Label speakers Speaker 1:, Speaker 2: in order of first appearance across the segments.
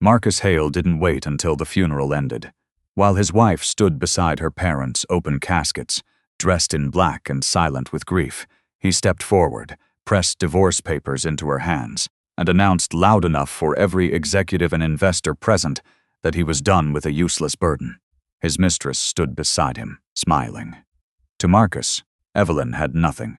Speaker 1: Marcus Hale didn't wait until the funeral ended. While his wife stood beside her parents' open caskets, dressed in black and silent with grief, he stepped forward, pressed divorce papers into her hands, and announced loud enough for every executive and investor present that he was done with a useless burden. His mistress stood beside him, smiling. To Marcus, Evelyn had nothing.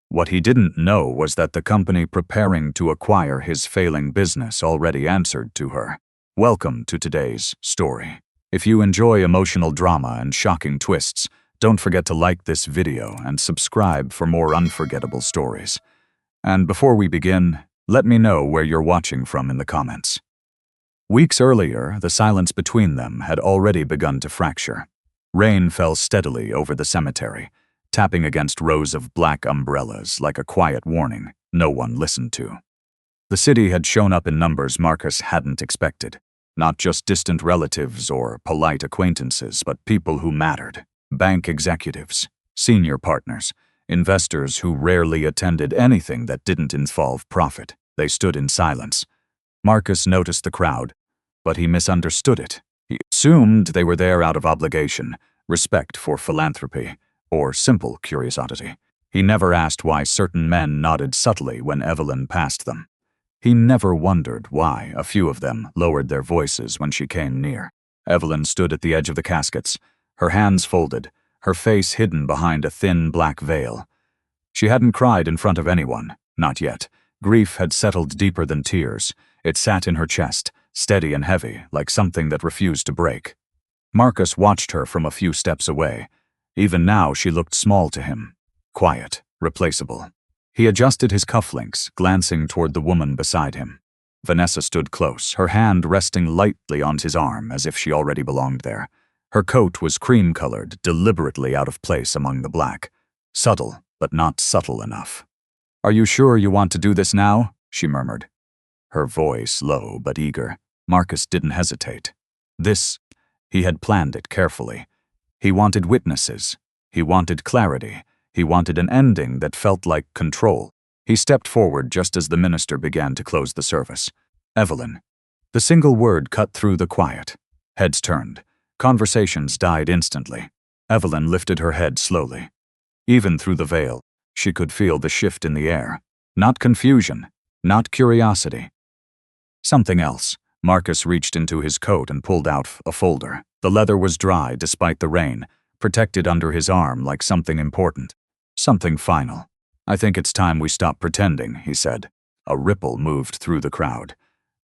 Speaker 1: What he didn't know was that the company preparing to acquire his failing business already answered to her. Welcome to today's story. If you enjoy emotional drama and shocking twists, don't forget to like this video and subscribe for more unforgettable stories. And before we begin, let me know where you're watching from in the comments. Weeks earlier, the silence between them had already begun to fracture. Rain fell steadily over the cemetery, tapping against rows of black umbrellas like a quiet warning no one listened to. The city had shown up in numbers Marcus hadn't expected. Not just distant relatives or polite acquaintances, but people who mattered. Bank executives, senior partners, investors who rarely attended anything that didn't involve profit. They stood in silence. Marcus noticed the crowd, but he misunderstood it. He assumed they were there out of obligation, respect for philanthropy, or simple curiosity. He never asked why certain men nodded subtly when Evelyn passed them. He never wondered why a few of them lowered their voices when she came near. Evelyn stood at the edge of the caskets, her hands folded, her face hidden behind a thin black veil. She hadn't cried in front of anyone, not yet. Grief had settled deeper than tears. It sat in her chest, steady and heavy, like something that refused to break. Marcus watched her from a few steps away. Even now she looked small to him, quiet, replaceable. He adjusted his cufflinks, glancing toward the woman beside him. Vanessa stood close, her hand resting lightly on his arm as if she already belonged there. Her coat was cream-colored, deliberately out of place among the black. Subtle, but not subtle enough. "Are you sure you want to do this now?" she murmured. Her voice low but eager. Marcus didn't hesitate. He had planned it carefully. He wanted witnesses. He wanted clarity. He wanted an ending that felt like control. He stepped forward just as the minister began to close the service. Evelyn. The single word cut through the quiet. Heads turned. Conversations died instantly. Evelyn lifted her head slowly. Even through the veil, she could feel the shift in the air. Not confusion, not curiosity. Something else. Marcus reached into his coat and pulled out a folder. The leather was dry despite the rain, protected under his arm like something important. Something final. "I think it's time we stop pretending," he said. A ripple moved through the crowd.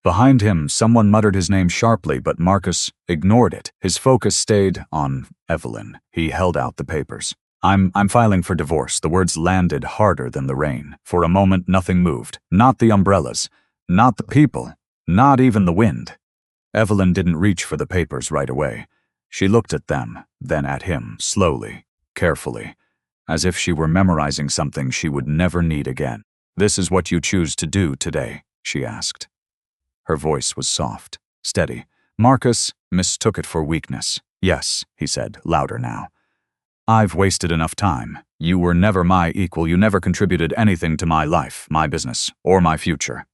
Speaker 1: Behind him, someone muttered his name sharply, but Marcus ignored it. His focus stayed on Evelyn. He held out the papers. I'm filing for divorce." The words landed harder than the rain. For a moment, nothing moved. Not the umbrellas. Not the people. Not even the wind. Evelyn didn't reach for the papers right away. She looked at them, then at him, slowly, carefully, as if she were memorizing something she would never need again. "This is what you choose to do today?" she asked. Her voice was soft, steady. Marcus mistook it for weakness. "Yes," he said, louder now. "I've wasted enough time. You were never my equal. You never contributed anything to my life, my business, or my future."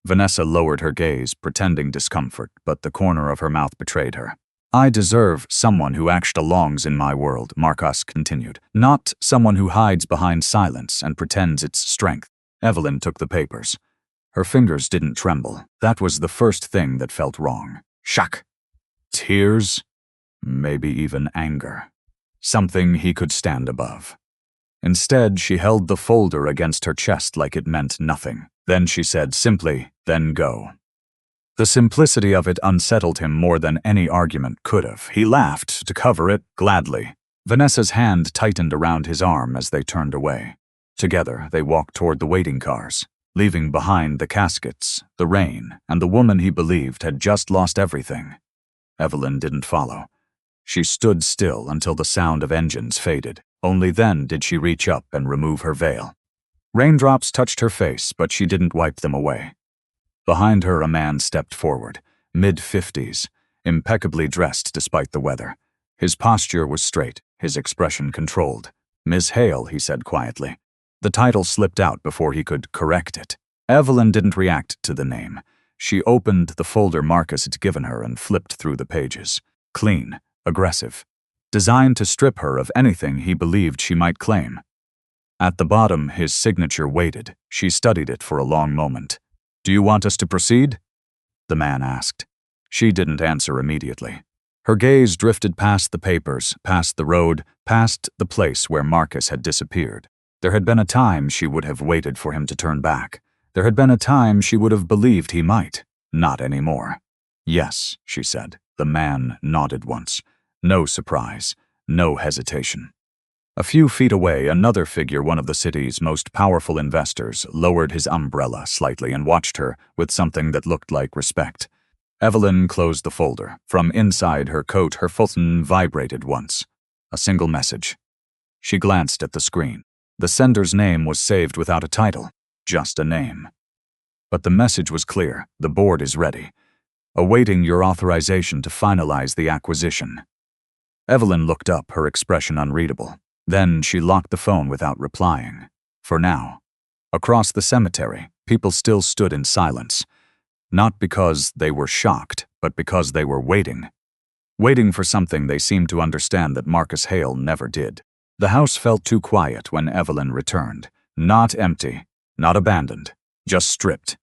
Speaker 1: Vanessa lowered her gaze, pretending discomfort, but the corner of her mouth betrayed her. "I deserve someone who actually belongs in my world," Marcus continued. "Not someone who hides behind silence and pretends it's strength." Evelyn took the papers. Her fingers didn't tremble. That was the first thing that felt wrong. Shock. Tears. Maybe even anger. Something he could stand above. Instead, she held the folder against her chest like it meant nothing. Then she said simply, "Then go." The simplicity of it unsettled him more than any argument could have. He laughed to cover it gladly. Vanessa's hand tightened around his arm as they turned away. Together, they walked toward the waiting cars, leaving behind the caskets, the rain, and the woman he believed had just lost everything. Evelyn didn't follow. She stood still until the sound of engines faded. Only then did she reach up and remove her veil. Raindrops touched her face, but she didn't wipe them away. Behind her, a man stepped forward, mid-50s, impeccably dressed despite the weather. His posture was straight, his expression controlled. "Miss Hale," he said quietly. The title slipped out before he could correct it. Evelyn didn't react to the name. She opened the folder Marcus had given her and flipped through the pages. Clean, aggressive, designed to strip her of anything he believed she might claim. At the bottom, his signature waited. She studied it for a long moment. "Do you want us to proceed?" the man asked. She didn't answer immediately. Her gaze drifted past the papers, past the road, past the place where Marcus had disappeared. There had been a time she would have waited for him to turn back. There had been a time she would have believed he might. Not anymore. "Yes," she said. The man nodded once. No surprise, no hesitation. A few feet away, another figure, one of the city's most powerful investors, lowered his umbrella slightly and watched her with something that looked like respect. Evelyn closed the folder. From inside her coat, her phone vibrated once. A single message. She glanced at the screen. The sender's name was saved without a title, just a name. But the message was clear. "The board is ready, awaiting your authorization to finalize the acquisition." Evelyn looked up, her expression unreadable. Then she locked the phone without replying. For now. Across the cemetery, people still stood in silence. Not because they were shocked, but because they were waiting. Waiting for something they seemed to understand that Marcus Hale never did. The house felt too quiet when Evelyn returned. Not empty, not abandoned, just stripped.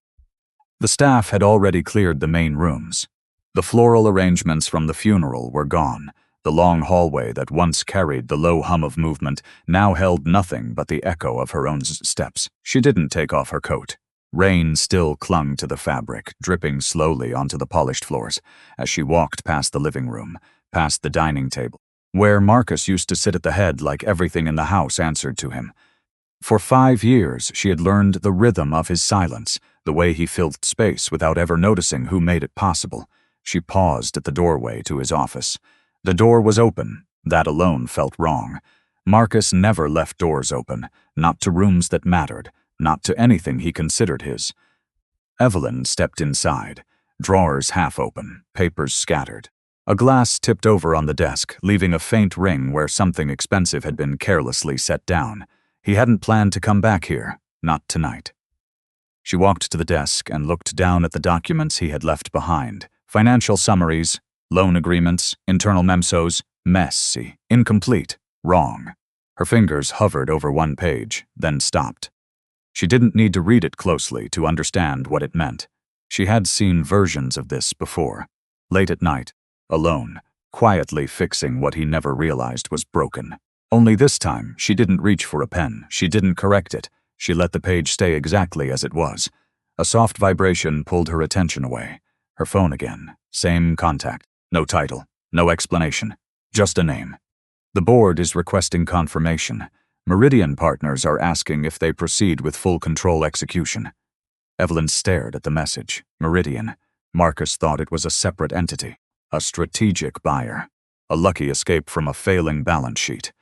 Speaker 1: The staff had already cleared the main rooms. The floral arrangements from the funeral were gone. The long hallway that once carried the low hum of movement now held nothing but the echo of her own steps. She didn't take off her coat. Rain still clung to the fabric, dripping slowly onto the polished floors as she walked past the living room, past the dining table, where Marcus used to sit at the head like everything in the house answered to him. For 5 years, she had learned the rhythm of his silence, the way he filled space without ever noticing who made it possible. She paused at the doorway to his office. The door was open. That alone felt wrong. Marcus never left doors open, not to rooms that mattered, not to anything he considered his. Evelyn stepped inside, drawers half open, papers scattered. A glass tipped over on the desk, leaving a faint ring where something expensive had been carelessly set down. He hadn't planned to come back here, not tonight. She walked to the desk and looked down at the documents he had left behind. Financial summaries, loan agreements, internal memos, messy, incomplete, wrong. Her fingers hovered over one page, then stopped. She didn't need to read it closely to understand what it meant. She had seen versions of this before. Late at night, alone, quietly fixing what he never realized was broken. Only this time, she didn't reach for a pen. She didn't correct it. She let the page stay exactly as it was. A soft vibration pulled her attention away. Her phone again. Same contact. No title. No explanation. Just a name. "The board is requesting confirmation. Meridian Partners are asking if they proceed with full control execution." Evelyn stared at the message. Meridian. Marcus thought it was a separate entity. A strategic buyer. A lucky escape from a failing balance sheet.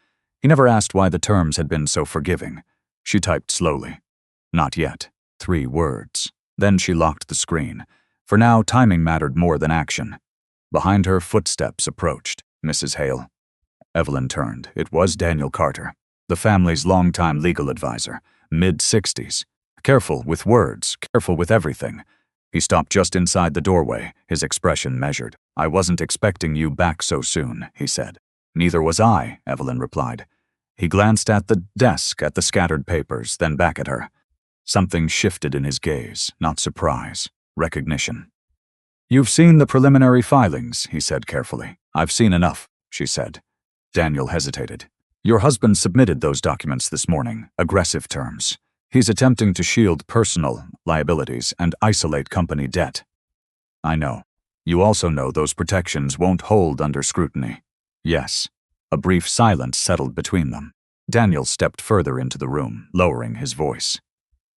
Speaker 1: He never asked why the terms had been so forgiving. She typed slowly. "Not yet." 3 words. Then she locked the screen. For now, timing mattered more than action. Behind her, footsteps approached. "Mrs. Hale." Evelyn turned. It was Daniel Carter, the family's longtime legal advisor, mid-60s. Careful with words, careful with everything. He stopped just inside the doorway, his expression measured. "I wasn't expecting you back so soon," he said. "Neither was I," Evelyn replied. He glanced at the desk, at the scattered papers, then back at her. Something shifted in his gaze, not surprise, recognition. "You've seen the preliminary filings," he said carefully. "I've seen enough," she said. Daniel hesitated. "Your husband submitted those documents this morning, aggressive terms. He's attempting to shield personal liabilities and isolate company debt." "I know. You also know those protections won't hold under scrutiny." "Yes." A brief silence settled between them. Daniel stepped further into the room, lowering his voice.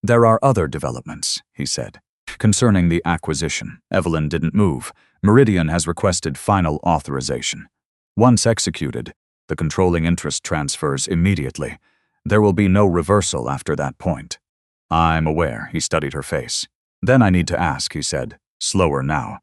Speaker 1: "There are other developments," he said. "Concerning the acquisition." Evelyn didn't move. "Meridian has requested final authorization. Once executed, the controlling interest transfers immediately. There will be no reversal after that point." "I'm aware," he studied her face. "Then I need to ask," he said, slower now.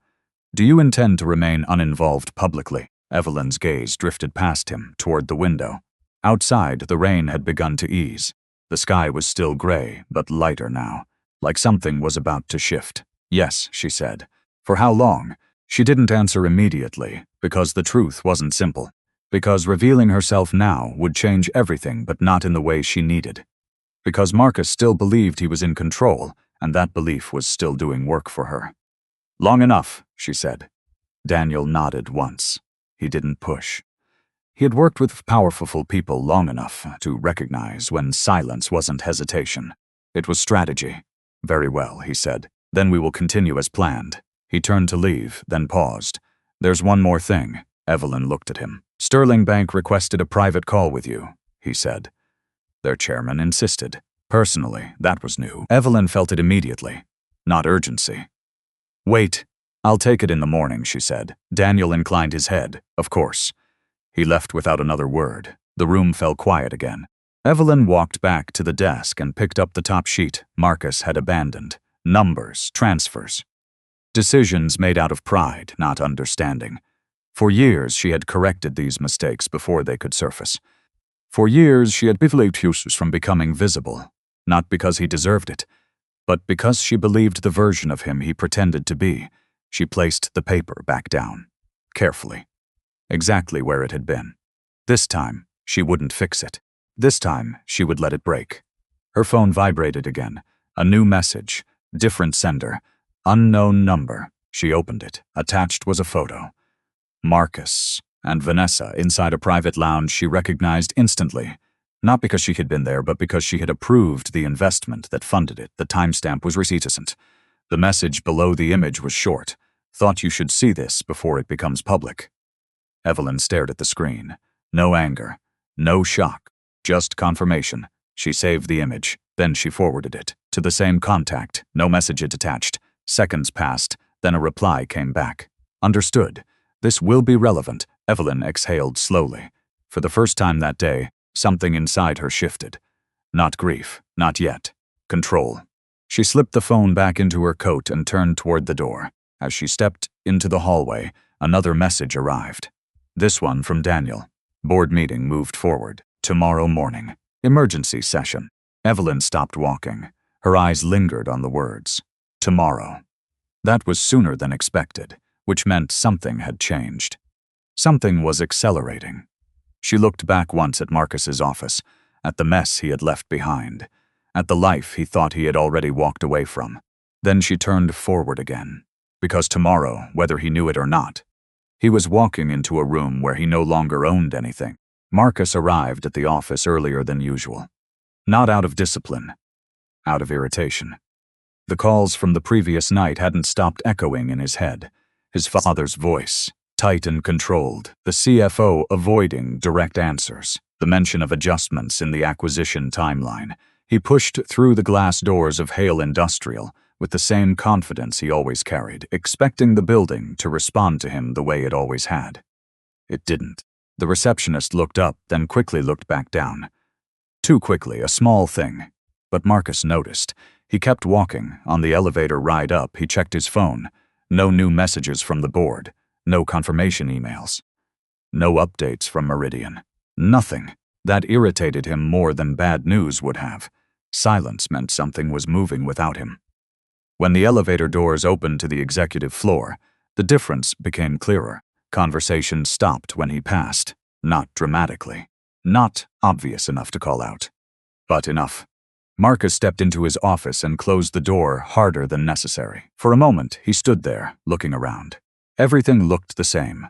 Speaker 1: "Do you intend to remain uninvolved publicly?" Evelyn's gaze drifted past him, toward the window. Outside, the rain had begun to ease. The sky was still gray, but lighter now, like something was about to shift. Yes, she said. For how long? She didn't answer immediately, because the truth wasn't simple. Because revealing herself now would change everything, but not in the way she needed. Because Marcus still believed he was in control, and that belief was still doing work for her. Long enough, she said. Daniel nodded once. He didn't push. He had worked with powerful people long enough to recognize when silence wasn't hesitation. It was strategy. Very well, he said. Then we will continue as planned. He turned to leave, then paused. There's one more thing. Evelyn looked at him. Sterling Bank requested a private call with you, he said. Their chairman insisted. Personally, that was new. Evelyn felt it immediately. Not urgency. Wait. I'll take it in the morning, she said. Daniel inclined his head. Of course. He left without another word. The room fell quiet again. Evelyn walked back to the desk and picked up the top sheet Marcus had abandoned. Numbers, transfers. Decisions made out of pride, not understanding. For years, she had corrected these mistakes before they could surface. For years, she had prevented Hughes from becoming visible, not because he deserved it, but because she believed the version of him he pretended to be. She placed the paper back down, carefully, exactly where it had been. This time, she wouldn't fix it. This time, she would let it break. Her phone vibrated again. A new message, different sender, unknown number. She opened it. Attached was a photo. Marcus and Vanessa inside a private lounge she recognized instantly. Not because she had been there, but because she had approved the investment that funded it. The timestamp was recent. The message below the image was short. Thought you should see this before it becomes public. Evelyn stared at the screen. No anger, no shock, just confirmation. She saved the image, then she forwarded it to the same contact. No message attached. Seconds passed, then a reply came back. Understood. This will be relevant. Evelyn exhaled slowly. For the first time that day, something inside her shifted. Not grief, not yet. Control. She slipped the phone back into her coat and turned toward the door. As she stepped into the hallway, another message arrived. This one from Daniel. Board meeting moved forward. Tomorrow morning. Emergency session. Evelyn stopped walking. Her eyes lingered on the words. Tomorrow. That was sooner than expected, which meant something had changed. Something was accelerating. She looked back once at Marcus's office, at the mess he had left behind, at the life he thought he had already walked away from. Then she turned forward again, because tomorrow, whether he knew it or not, he was walking into a room where he no longer owned anything. Marcus arrived at the office earlier than usual. Not out of discipline, out of irritation. The calls from the previous night hadn't stopped echoing in his head. His father's voice, tight and controlled, the CFO avoiding direct answers, the mention of adjustments in the acquisition timeline. He pushed through the glass doors of Hale Industrial with the same confidence he always carried, expecting the building to respond to him the way it always had. It didn't. The receptionist looked up, then quickly looked back down. Too quickly, a small thing. But Marcus noticed. He kept walking. On the elevator ride up, he checked his phone. No new messages from the board. No confirmation emails. No updates from Meridian. Nothing. That irritated him more than bad news would have. Silence meant something was moving without him. When the elevator doors opened to the executive floor, the difference became clearer. Conversation stopped when he passed. Not dramatically. Not obvious enough to call out. But enough. Marcus stepped into his office and closed the door harder than necessary. For a moment, he stood there, looking around. Everything looked the same,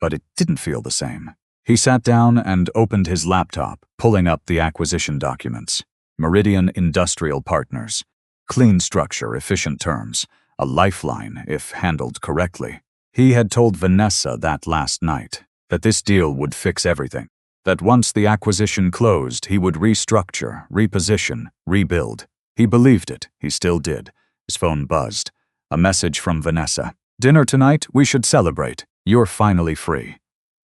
Speaker 1: but it didn't feel the same. He sat down and opened his laptop, pulling up the acquisition documents. Meridian Industrial Partners. Clean structure, efficient terms. A lifeline, if handled correctly. He had told Vanessa that last night, that this deal would fix everything. That once the acquisition closed, he would restructure, reposition, rebuild. He believed it. He still did. His phone buzzed. A message from Vanessa. Dinner tonight? We should celebrate. You're finally free.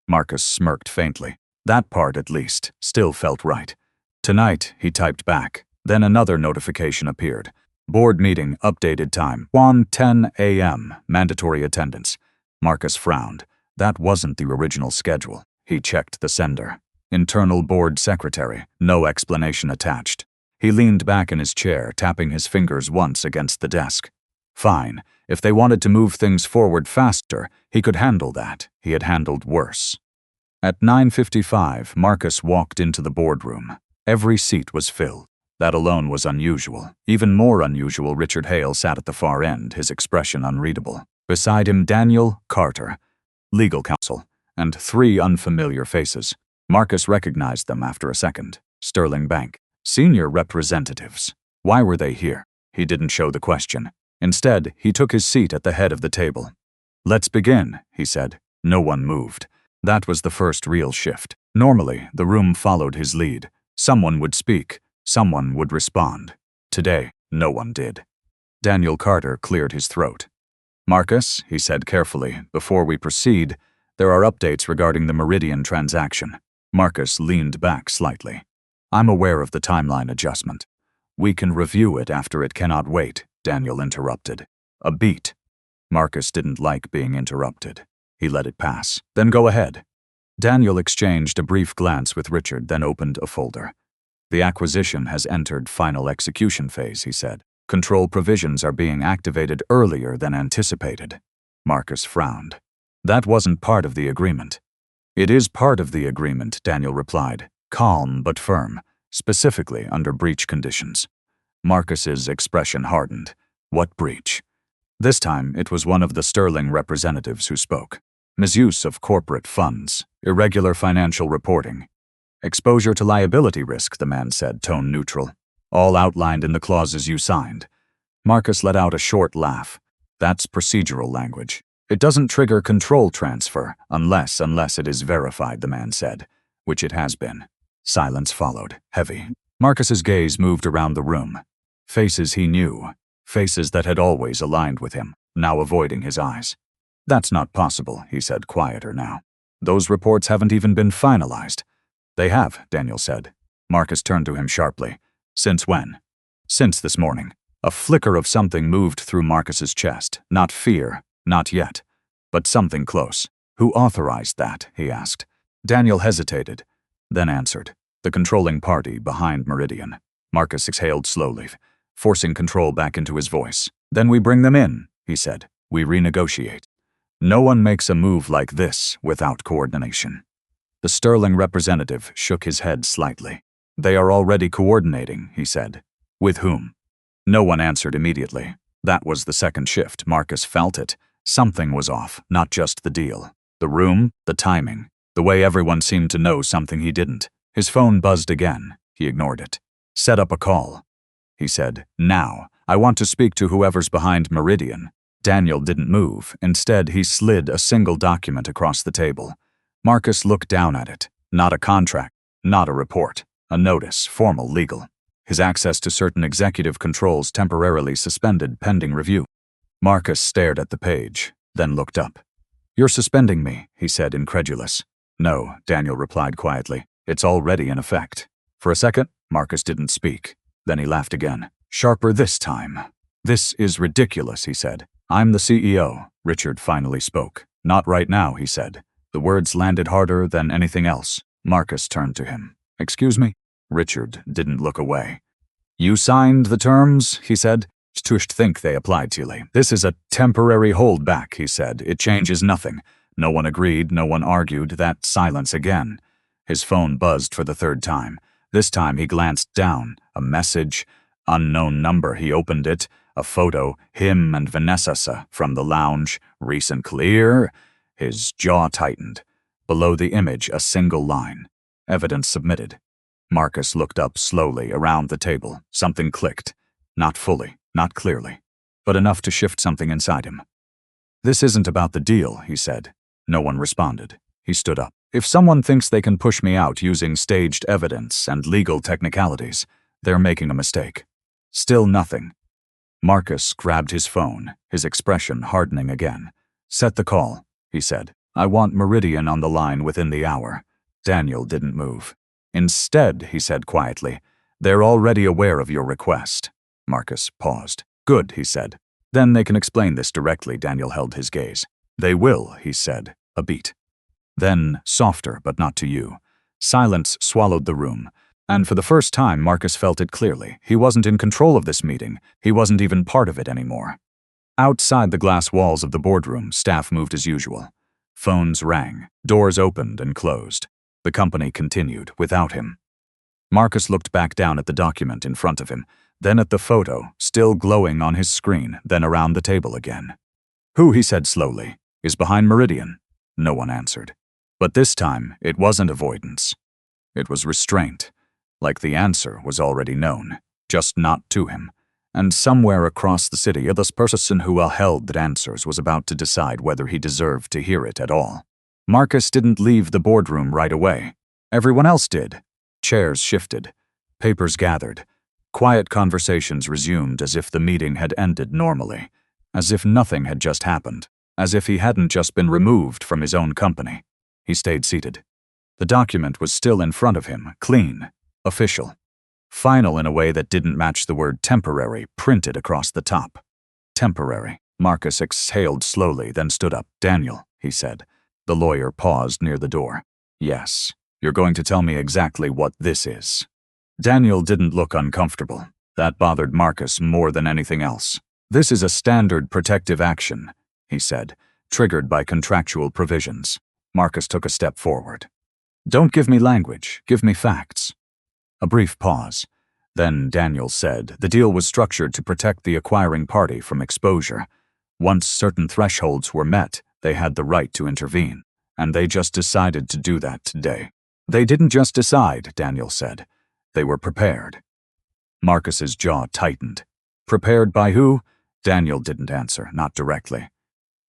Speaker 1: Marcus smirked faintly. That part, at least, still felt right. Tonight, he typed back. Then another notification appeared. Board meeting, updated time. 1:10 a.m. Mandatory attendance. Marcus frowned. That wasn't the original schedule. He checked the sender. Internal board secretary. No explanation attached. He leaned back in his chair, tapping his fingers once against the desk. Fine. If they wanted to move things forward faster, he could handle that. He had handled worse. At 9:55, Marcus walked into the boardroom. Every seat was filled. That alone was unusual. Even more unusual, Richard Hale sat at the far end, his expression unreadable. Beside him, Daniel, Carter, legal counsel, and 3 unfamiliar faces. Marcus recognized them after a second. Sterling Bank. Senior representatives. Why were they here? He didn't show the question. Instead, he took his seat at the head of the table. "Let's begin," he said. No one moved. That was the first real shift. Normally, the room followed his lead. Someone would speak. Someone would respond. Today, no one did. Daniel Carter cleared his throat. "Marcus," he said carefully, "before we proceed, there are updates regarding the Meridian transaction." Marcus leaned back slightly. "I'm aware of the timeline adjustment. We can review it after it cannot wait," Daniel interrupted. A beat. Marcus didn't like being interrupted. He let it pass. "Then go ahead." Daniel exchanged a brief glance with Richard, then opened a folder. "The acquisition has entered final execution phase," he said. "Control provisions are being activated earlier than anticipated." Marcus frowned. "That wasn't part of the agreement." "It is part of the agreement," Daniel replied, calm but firm, specifically under breach conditions. Marcus's expression hardened. What breach? This time, it was one of the Sterling representatives who spoke. Misuse of corporate funds, irregular financial reporting. "Exposure to liability risk," the man said, tone neutral. "All outlined in the clauses you signed." Marcus let out a short laugh. "That's procedural language. It doesn't trigger control transfer unless it is verified," the man said, which it has been. Silence followed, heavy. Marcus's gaze moved around the room. Faces he knew, faces that had always aligned with him, now avoiding his eyes. "That's not possible," he said, quieter now. "Those reports haven't even been finalized." "They have," Daniel said. Marcus turned to him sharply. "Since when?" "Since this morning." A flicker of something moved through Marcus's chest. Not fear, not yet, but something close. "Who authorized that?" he asked. Daniel hesitated, then answered. "The controlling party behind Meridian." Marcus exhaled slowly, forcing control back into his voice. "Then we bring them in," he said. "We renegotiate. No one makes a move like this without coordination." The Sterling representative shook his head slightly. "They are already coordinating," he said. "With whom?" No one answered immediately. That was the second shift. Marcus felt it. Something was off, not just the deal. The room, the timing, the way everyone seemed to know something he didn't. His phone buzzed again. He ignored it. "Set up a call," he said. "Now. I want to speak to whoever's behind Meridian." Daniel didn't move. Instead, he slid a single document across the table. Marcus looked down at it. Not a contract, not a report, a notice, formal, legal. His access to certain executive controls temporarily suspended pending review. Marcus stared at the page, then looked up. "You're suspending me," he said, incredulous. "No," Daniel replied quietly. "It's already in effect." For a second, Marcus didn't speak. Then he laughed again. Sharper this time. "This is ridiculous," he said. "I'm the CEO," Richard finally spoke. "Not right now," he said. The words landed harder than anything else. Marcus turned to him. "Excuse me?" Richard didn't look away. "You signed the terms," he said. "Tusht think they applied to you. This is a temporary holdback," he said. "It changes nothing." No one agreed, no one argued. That silence again. His phone buzzed for the third time. This time he glanced down. A message. Unknown number. He opened it. A photo. Him and Vanessa from the lounge. Recent clear. His jaw tightened. Below the image, a single line. Evidence submitted. Marcus looked up slowly around the table. Something clicked. Not fully, not clearly, but enough to shift something inside him. "This isn't about the deal," he said. No one responded. He stood up. "If someone thinks they can push me out using staged evidence and legal technicalities, they're making a mistake." Still nothing. Marcus grabbed his phone, his expression hardening again. "Set the call," he said. "I want Meridian on the line within the hour." Daniel didn't move. "Instead," he said quietly, "they're already aware of your request." Marcus paused. "Good," he said. "Then they can explain this directly." Daniel held his gaze. "They will," he said, a beat. Then, softer, but not to you. Silence swallowed the room, and for the first time Marcus felt it clearly. He wasn't in control of this meeting. He wasn't even part of it anymore. Outside the glass walls of the boardroom, staff moved as usual. Phones rang, doors opened and closed. The company continued without him. Marcus looked back down at the document in front of him, then at the photo, still glowing on his screen, then around the table again. Who, he said slowly, is behind Meridian? No one answered. But this time, it wasn't avoidance. It was restraint, like the answer was already known, just not to him. And somewhere across the city, this person who held the answers was about to decide whether he deserved to hear it at all. Marcus didn't leave the boardroom right away. Everyone else did. Chairs shifted. Papers gathered. Quiet conversations resumed as if the meeting had ended normally, as if nothing had just happened, as if he hadn't just been removed from his own company. He stayed seated. The document was still in front of him, clean, official. Final in a way that didn't match the word temporary printed across the top. Temporary. Marcus exhaled slowly, then stood up. Daniel, he said. The lawyer paused near the door. Yes, you're going to tell me exactly what this is. Daniel didn't look uncomfortable. That bothered Marcus more than anything else. This is a standard protective action, he said, triggered by contractual provisions. Marcus took a step forward. Don't give me language, give me facts. A brief pause. Then Daniel said the deal was structured to protect the acquiring party from exposure. Once certain thresholds were met, they had the right to intervene, and they just decided to do that today. They didn't just decide, Daniel said. They were prepared. Marcus's jaw tightened. Prepared by who? Daniel didn't answer, not directly.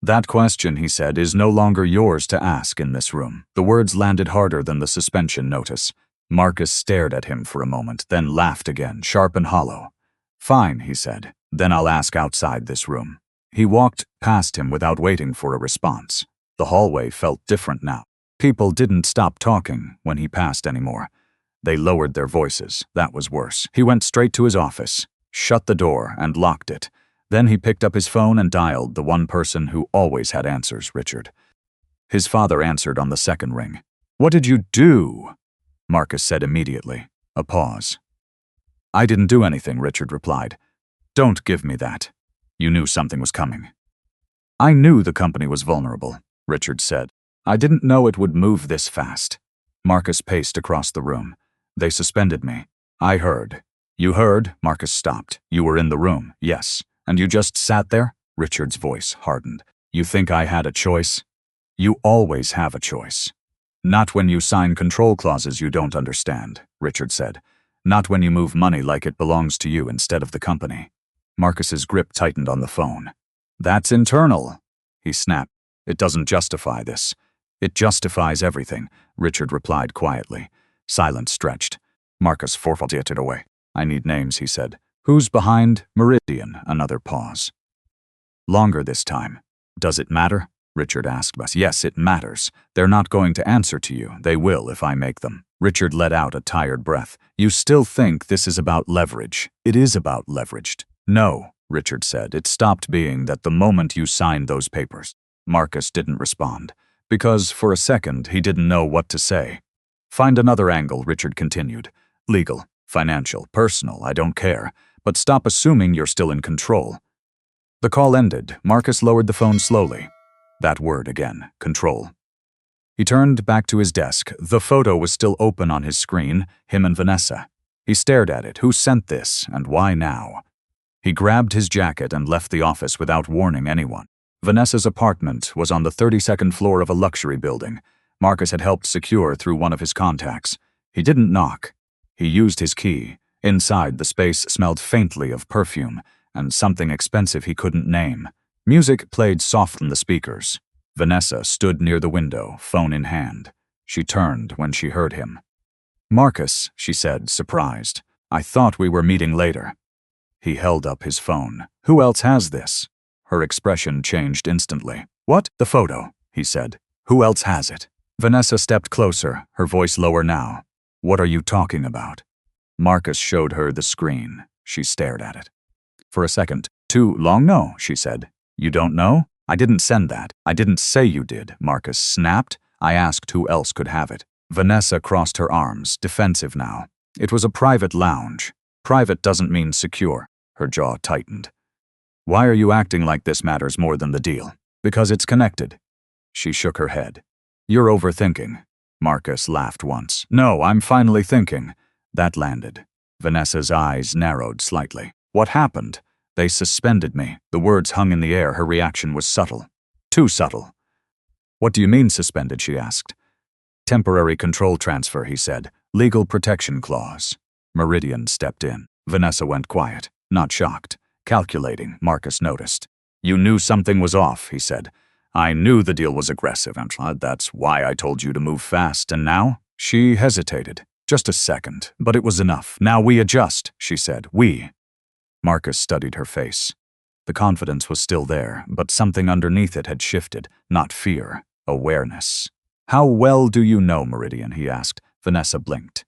Speaker 1: That question, he said, is no longer yours to ask in this room. The words landed harder than the suspension notice. Marcus stared at him for a moment, then laughed again, sharp and hollow. Fine, he said. Then I'll ask outside this room. He walked past him without waiting for a response. The hallway felt different now. People didn't stop talking when he passed anymore. They lowered their voices. That was worse. He went straight to his office, shut the door, and locked it. Then he picked up his phone and dialed the one person who always had answers, Richard. His father answered on the second ring. What did you do? Marcus said immediately. A pause. I didn't do anything, Richard replied. Don't give me that. You knew something was coming. I knew the company was vulnerable, Richard said. I didn't know it would move this fast. Marcus paced across the room. They suspended me. I heard. You heard? Marcus stopped. You were in the room, yes. And you just sat there? Richard's voice hardened. You think I had a choice? You always have a choice. Not when you sign control clauses you don't understand, Richard said. Not when you move money like it belongs to you instead of the company. Marcus's grip tightened on the phone. That's internal, he snapped. It doesn't justify this. It justifies everything, Richard replied quietly. Silence stretched. Marcus forfeited it away. I need names, he said. Who's behind Meridian? Another pause. Longer this time. Does it matter? Richard asked us. Yes, it matters. They're not going to answer to you. They will if I make them. Richard let out a tired breath. You still think this is about leverage. It is about leveraged. No, Richard said. It stopped being that the moment you signed those papers. Marcus didn't respond, because for a second he didn't know what to say. Find another angle, Richard continued. Legal, financial, personal, I don't care. But stop assuming you're still in control. The call ended. Marcus lowered the phone slowly. That word again, control. He turned back to his desk. The photo was still open on his screen, him and Vanessa. He stared at it. Who sent this, and why now? He grabbed his jacket and left the office without warning anyone. Vanessa's apartment was on the 32nd floor of a luxury building. Marcus had helped secure through one of his contacts. He didn't knock. He used his key. Inside, the space smelled faintly of perfume and something expensive he couldn't name. Music played soft from the speakers. Vanessa stood near the window, phone in hand. She turned when she heard him. Marcus, she said, surprised. I thought we were meeting later. He held up his phone. Who else has this? Her expression changed instantly. What? The photo, he said. Who else has it? Vanessa stepped closer, her voice lower now. What are you talking about? Marcus showed her the screen. She stared at it. For a second. Too long? No, she said. You don't know? I didn't send that. I didn't say you did, Marcus snapped. I asked who else could have it. Vanessa crossed her arms, defensive now. It was a private lounge. Private doesn't mean secure. Her jaw tightened. Why are you acting like this matters more than the deal? Because it's connected. She shook her head. You're overthinking. Marcus laughed once. No, I'm finally thinking. That landed. Vanessa's eyes narrowed slightly. What happened? They suspended me. The words hung in the air. Her reaction was subtle. Too subtle. What do you mean suspended? She asked. Temporary control transfer, he said. Legal protection clause. Meridian stepped in. Vanessa went quiet, not shocked. Calculating, Marcus noticed. You knew something was off, he said. I knew the deal was aggressive, and that's why I told you to move fast, and now? She hesitated. Just a second, but it was enough. Now we adjust, she said. We. Marcus studied her face. The confidence was still there, but something underneath it had shifted. Not fear, awareness. How well do you know Meridian? He asked. Vanessa blinked.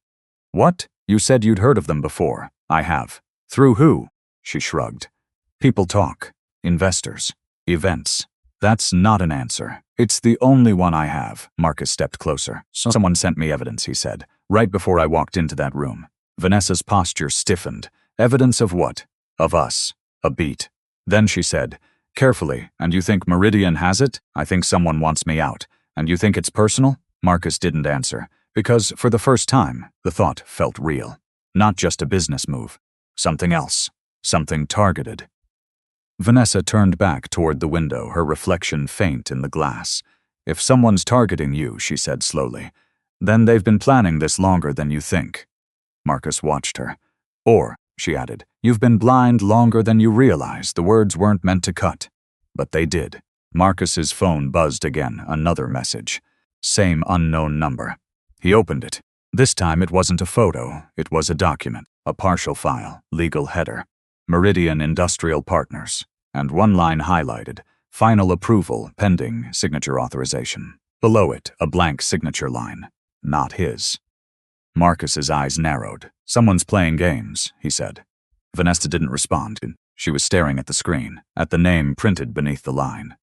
Speaker 1: What? You said you'd heard of them before. I have. Through who? She shrugged. People talk. Investors. Events. That's not an answer. It's the only one I have. Marcus stepped closer. Someone sent me evidence, he said, right before I walked into that room. Vanessa's posture stiffened. Evidence of what? Of us. A beat. Then she said, carefully, and you think Meridian has it? I think someone wants me out. And you think it's personal? Marcus didn't answer, because for the first time, the thought felt real. Not just a business move. Something else. Something targeted. Vanessa turned back toward the window, her reflection faint in the glass. If someone's targeting you, she said slowly, then they've been planning this longer than you think. Marcus watched her. Or, she added, you've been blind longer than you realize. The words weren't meant to cut. But they did. Marcus's phone buzzed again, another message. Same unknown number. He opened it. This time it wasn't a photo, it was a document, a partial file, legal header. Meridian Industrial Partners, and one line highlighted, final approval pending signature authorization. Below it, a blank signature line, not his. Marcus's eyes narrowed. Someone's playing games, he said. Vanessa didn't respond. She was staring at the screen, at the name printed beneath the line.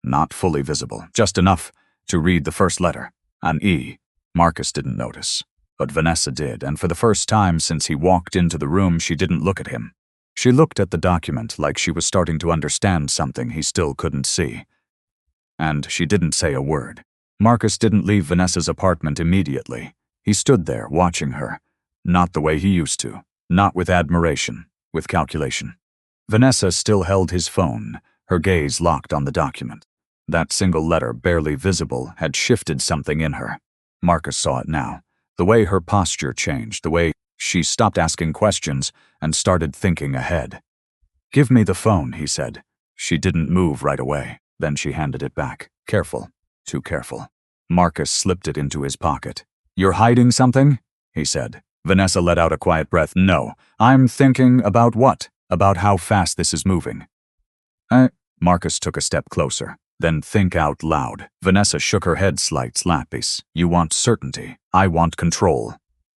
Speaker 1: Not fully visible, just enough to read the first letter, an E. Marcus didn't notice, but Vanessa did, and for the first time since he walked into the room, she didn't look at him. She looked at the document like she was starting to understand something he still couldn't see. And she didn't say a word. Marcus didn't leave Vanessa's apartment immediately. He stood there, watching her. Not the way he used to. Not with admiration, with calculation. Vanessa still held his phone, her gaze locked on the document. That single letter, barely visible, had shifted something in her. Marcus saw it now. The way her posture changed, the way she stopped asking questions and started thinking ahead. Give me the phone, he said. She didn't move right away. Then she handed it back. Careful. Too careful. Marcus slipped it into his pocket. You're hiding something? He said. Vanessa let out a quiet breath. No. I'm thinking about what? About how fast this is moving. Marcus took a step closer. Then think out loud. Vanessa shook her head slightly. You want certainty. I want control.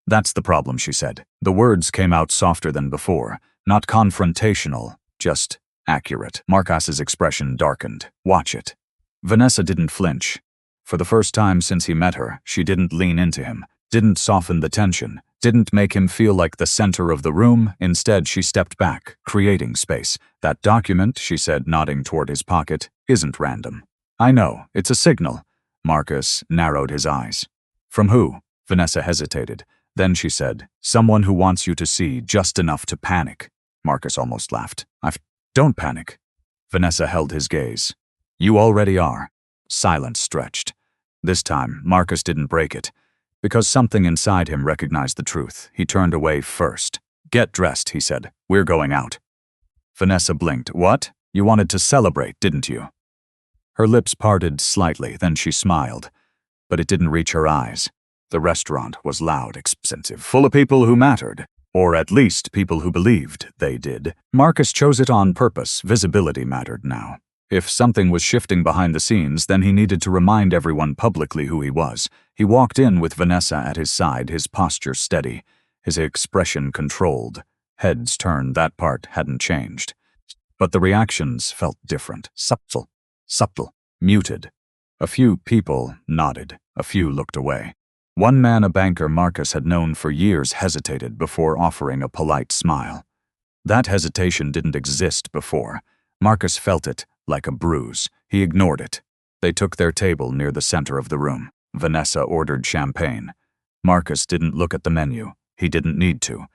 Speaker 1: That's the problem, she said. The words came out softer than before, not confrontational, just accurate. Marcus's expression darkened. Watch it. Vanessa didn't flinch. For the first time since he met her, she didn't lean into him, didn't soften the tension, didn't make him feel like the center of the room. Instead, she stepped back, creating space. That document, she said, nodding toward his pocket, isn't random. I know, it's a signal. Marcus narrowed his eyes. From who? Vanessa hesitated. Then she said, someone who wants you to see just enough to panic. Marcus almost laughed. Don't panic. Vanessa held his gaze. You already are. Silence stretched. This time, Marcus didn't break it. Because something inside him recognized the truth, he turned away first. Get dressed, he said. We're going out. Vanessa blinked. What? You wanted to celebrate, didn't you? Her lips parted slightly, then she smiled. But it didn't reach her eyes. The restaurant was loud, expensive, full of people who mattered. Or at least people who believed they did. Marcus chose it on purpose. Visibility mattered now. If something was shifting behind the scenes, then he needed to remind everyone publicly who he was. He walked in with Vanessa at his side, his posture steady, his expression controlled. Heads turned, that part hadn't changed. But the reactions felt different. Subtle, muted. A few people nodded, a few looked away. One man, a banker Marcus had known for years, hesitated before offering a polite smile. That hesitation didn't exist before. Marcus felt it, like a bruise. He ignored it. They took their table near the center of the room. Vanessa ordered champagne. Marcus didn't look at the menu. He didn't need to.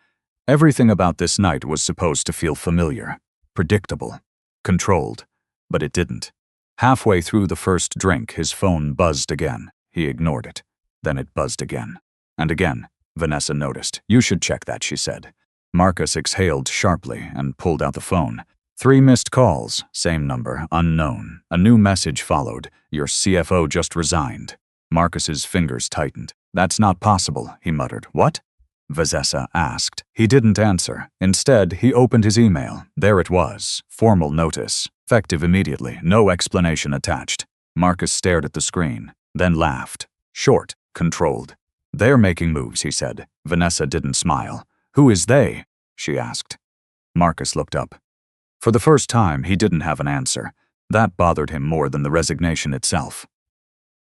Speaker 1: Everything about this night was supposed to feel familiar, predictable, controlled, but it didn't. Halfway through the first drink, his phone buzzed again. He ignored it. Then it buzzed again. And again. Vanessa noticed. "You should check that," she said. Marcus exhaled sharply and pulled out the phone. 3 missed calls, same number, unknown. A new message followed. "Your CFO just resigned." Marcus's fingers tightened. "That's not possible," he muttered. "What?" Vanessa asked. He didn't answer. Instead, he opened his email. There it was. Formal notice. Effective immediately. No explanation attached. Marcus stared at the screen, then laughed. Short, controlled. "They're making moves," he said. Vanessa didn't smile. "Who is they?" she asked. Marcus looked up. For the first time, he didn't have an answer. That bothered him more than the resignation itself.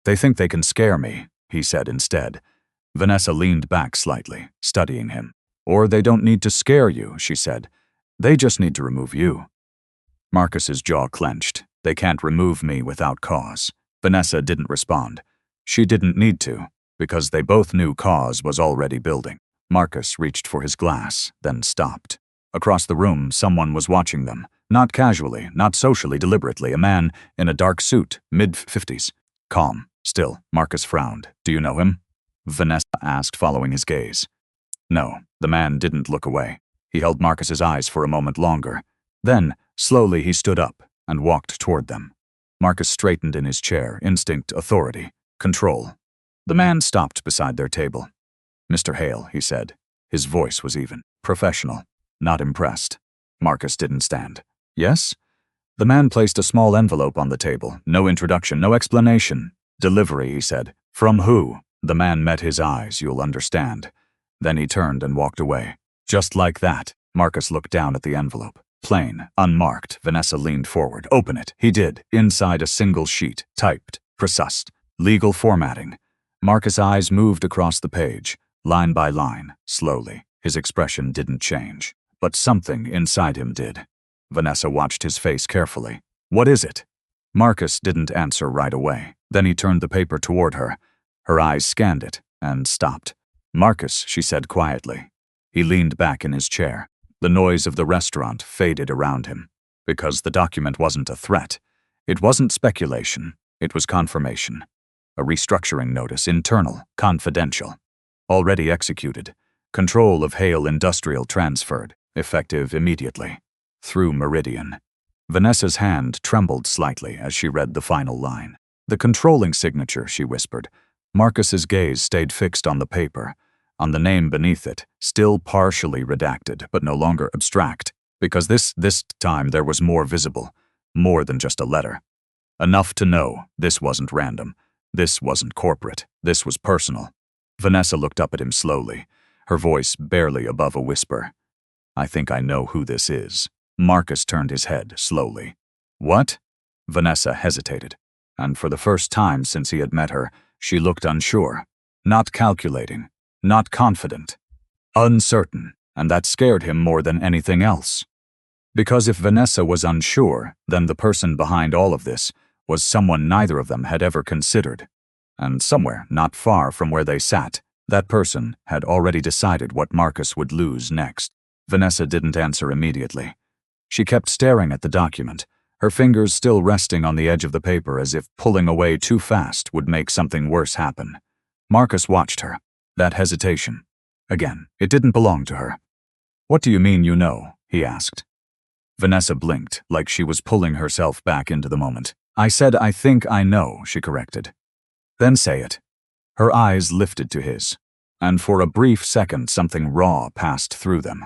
Speaker 1: "They think they can scare me," he said instead. Vanessa leaned back slightly, studying him. "Or they don't need to scare you," she said. "They just need to remove you." Marcus's jaw clenched. "They can't remove me without cause." Vanessa didn't respond. She didn't need to, because they both knew cause was already building. Marcus reached for his glass, then stopped. Across the room, someone was watching them. Not casually, not socially, deliberately. A man in a dark suit, mid-50s. Calm, still. Marcus frowned. "Do you know him?" Vanessa asked, following his gaze. No, the man didn't look away. He held Marcus's eyes for a moment longer. Then, slowly, he stood up and walked toward them. Marcus straightened in his chair, instinct, authority, control. The man stopped beside their table. "Mr. Hale," he said. His voice was even, professional, not impressed. Marcus didn't stand. "Yes?" The man placed a small envelope on the table. No introduction, no explanation. "Delivery," he said. "From who?" The man met his eyes. "You'll understand." Then he turned and walked away. Just like that. Marcus looked down at the envelope. Plain, unmarked. Vanessa leaned forward. "Open it." He did. Inside a single sheet, typed, precise, legal formatting. Marcus' eyes moved across the page, line by line, slowly. His expression didn't change, but something inside him did. Vanessa watched his face carefully. "What is it?" Marcus didn't answer right away. Then he turned the paper toward her. Her eyes scanned it and stopped. "Marcus," she said quietly. He leaned back in his chair. The noise of the restaurant faded around him, because the document wasn't a threat. It wasn't speculation. It was confirmation. A restructuring notice, internal, confidential. Already executed. Control of Hale Industrial transferred, effective immediately. Through Meridian. Vanessa's hand trembled slightly as she read the final line. "The controlling signature," she whispered. Marcus's gaze stayed fixed on the paper, on the name beneath it, still partially redacted, but no longer abstract, because this time there was more visible, more than just a letter. Enough to know this wasn't random. This wasn't corporate. This was personal. Vanessa looked up at him slowly, her voice barely above a whisper. "I think I know who this is." Marcus turned his head slowly. "What?" Vanessa hesitated, and for the first time since he had met her, she looked unsure, not calculating, not confident, uncertain, and that scared him more than anything else. Because if Vanessa was unsure, then the person behind all of this was someone neither of them had ever considered. And somewhere, not far from where they sat, that person had already decided what Marcus would lose next. Vanessa didn't answer immediately. She kept staring at the document, her fingers still resting on the edge of the paper as if pulling away too fast would make something worse happen. Marcus watched her. That hesitation. Again, it didn't belong to her. "What do you mean you know?" he asked. Vanessa blinked, like she was pulling herself back into the moment. "I said I think I know," she corrected. "Then say it." Her eyes lifted to his, and for a brief second something raw passed through them.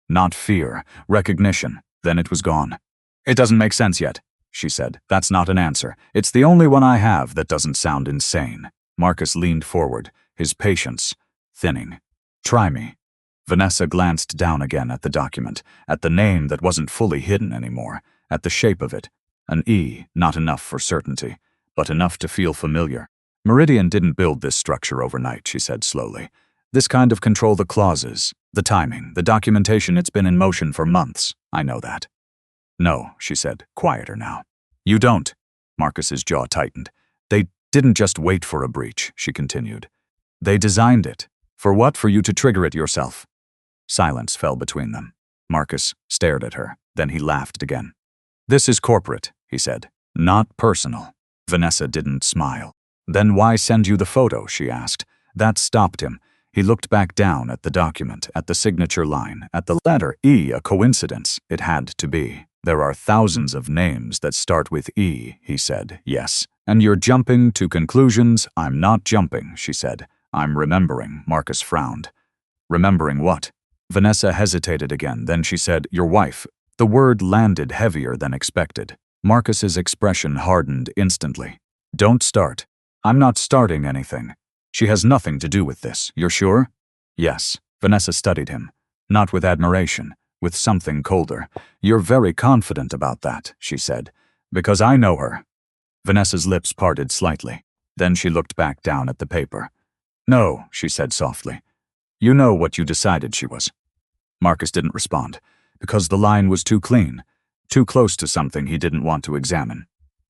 Speaker 1: Not fear, recognition. Then it was gone. "It doesn't make sense yet," she said. "That's not an answer. It's the only one I have that doesn't sound insane." Marcus leaned forward, his patience thinning. "Try me." Vanessa glanced down again at the document, at the name that wasn't fully hidden anymore, at the shape of it. An E, not enough for certainty, but enough to feel familiar. "Meridian didn't build this structure overnight," she said slowly. "This kind of control, the clauses, the timing, the documentation, it's been in motion for months. I know that." No, she said, quieter now. You don't. Marcus's jaw tightened. They didn't just wait for a breach, she continued. They designed it. For what? For you to trigger it yourself. Silence fell between them. Marcus stared at her. Then he laughed again. This is corporate, he said. Not personal. Vanessa didn't smile. Then why send you the photo, she asked. That stopped him. He looked back down at the document, at the signature line, at the letter E. A coincidence. It had to be. There are thousands of names that start with E, he said. Yes. And you're jumping to conclusions? I'm not jumping, she said. I'm remembering. Marcus frowned. Remembering what? Vanessa hesitated again. Then she said, your wife. The word landed heavier than expected. Marcus's expression hardened instantly. Don't start. I'm not starting anything. She has nothing to do with this. You're sure? Yes. Vanessa studied him. Not with admiration, with something colder. You're very confident about that, she said. Because I know her. Vanessa's lips parted slightly. Then she looked back down at the paper. No, she said softly. You know what you decided she was. Marcus didn't respond, because the line was too clean, too close to something he didn't want to examine.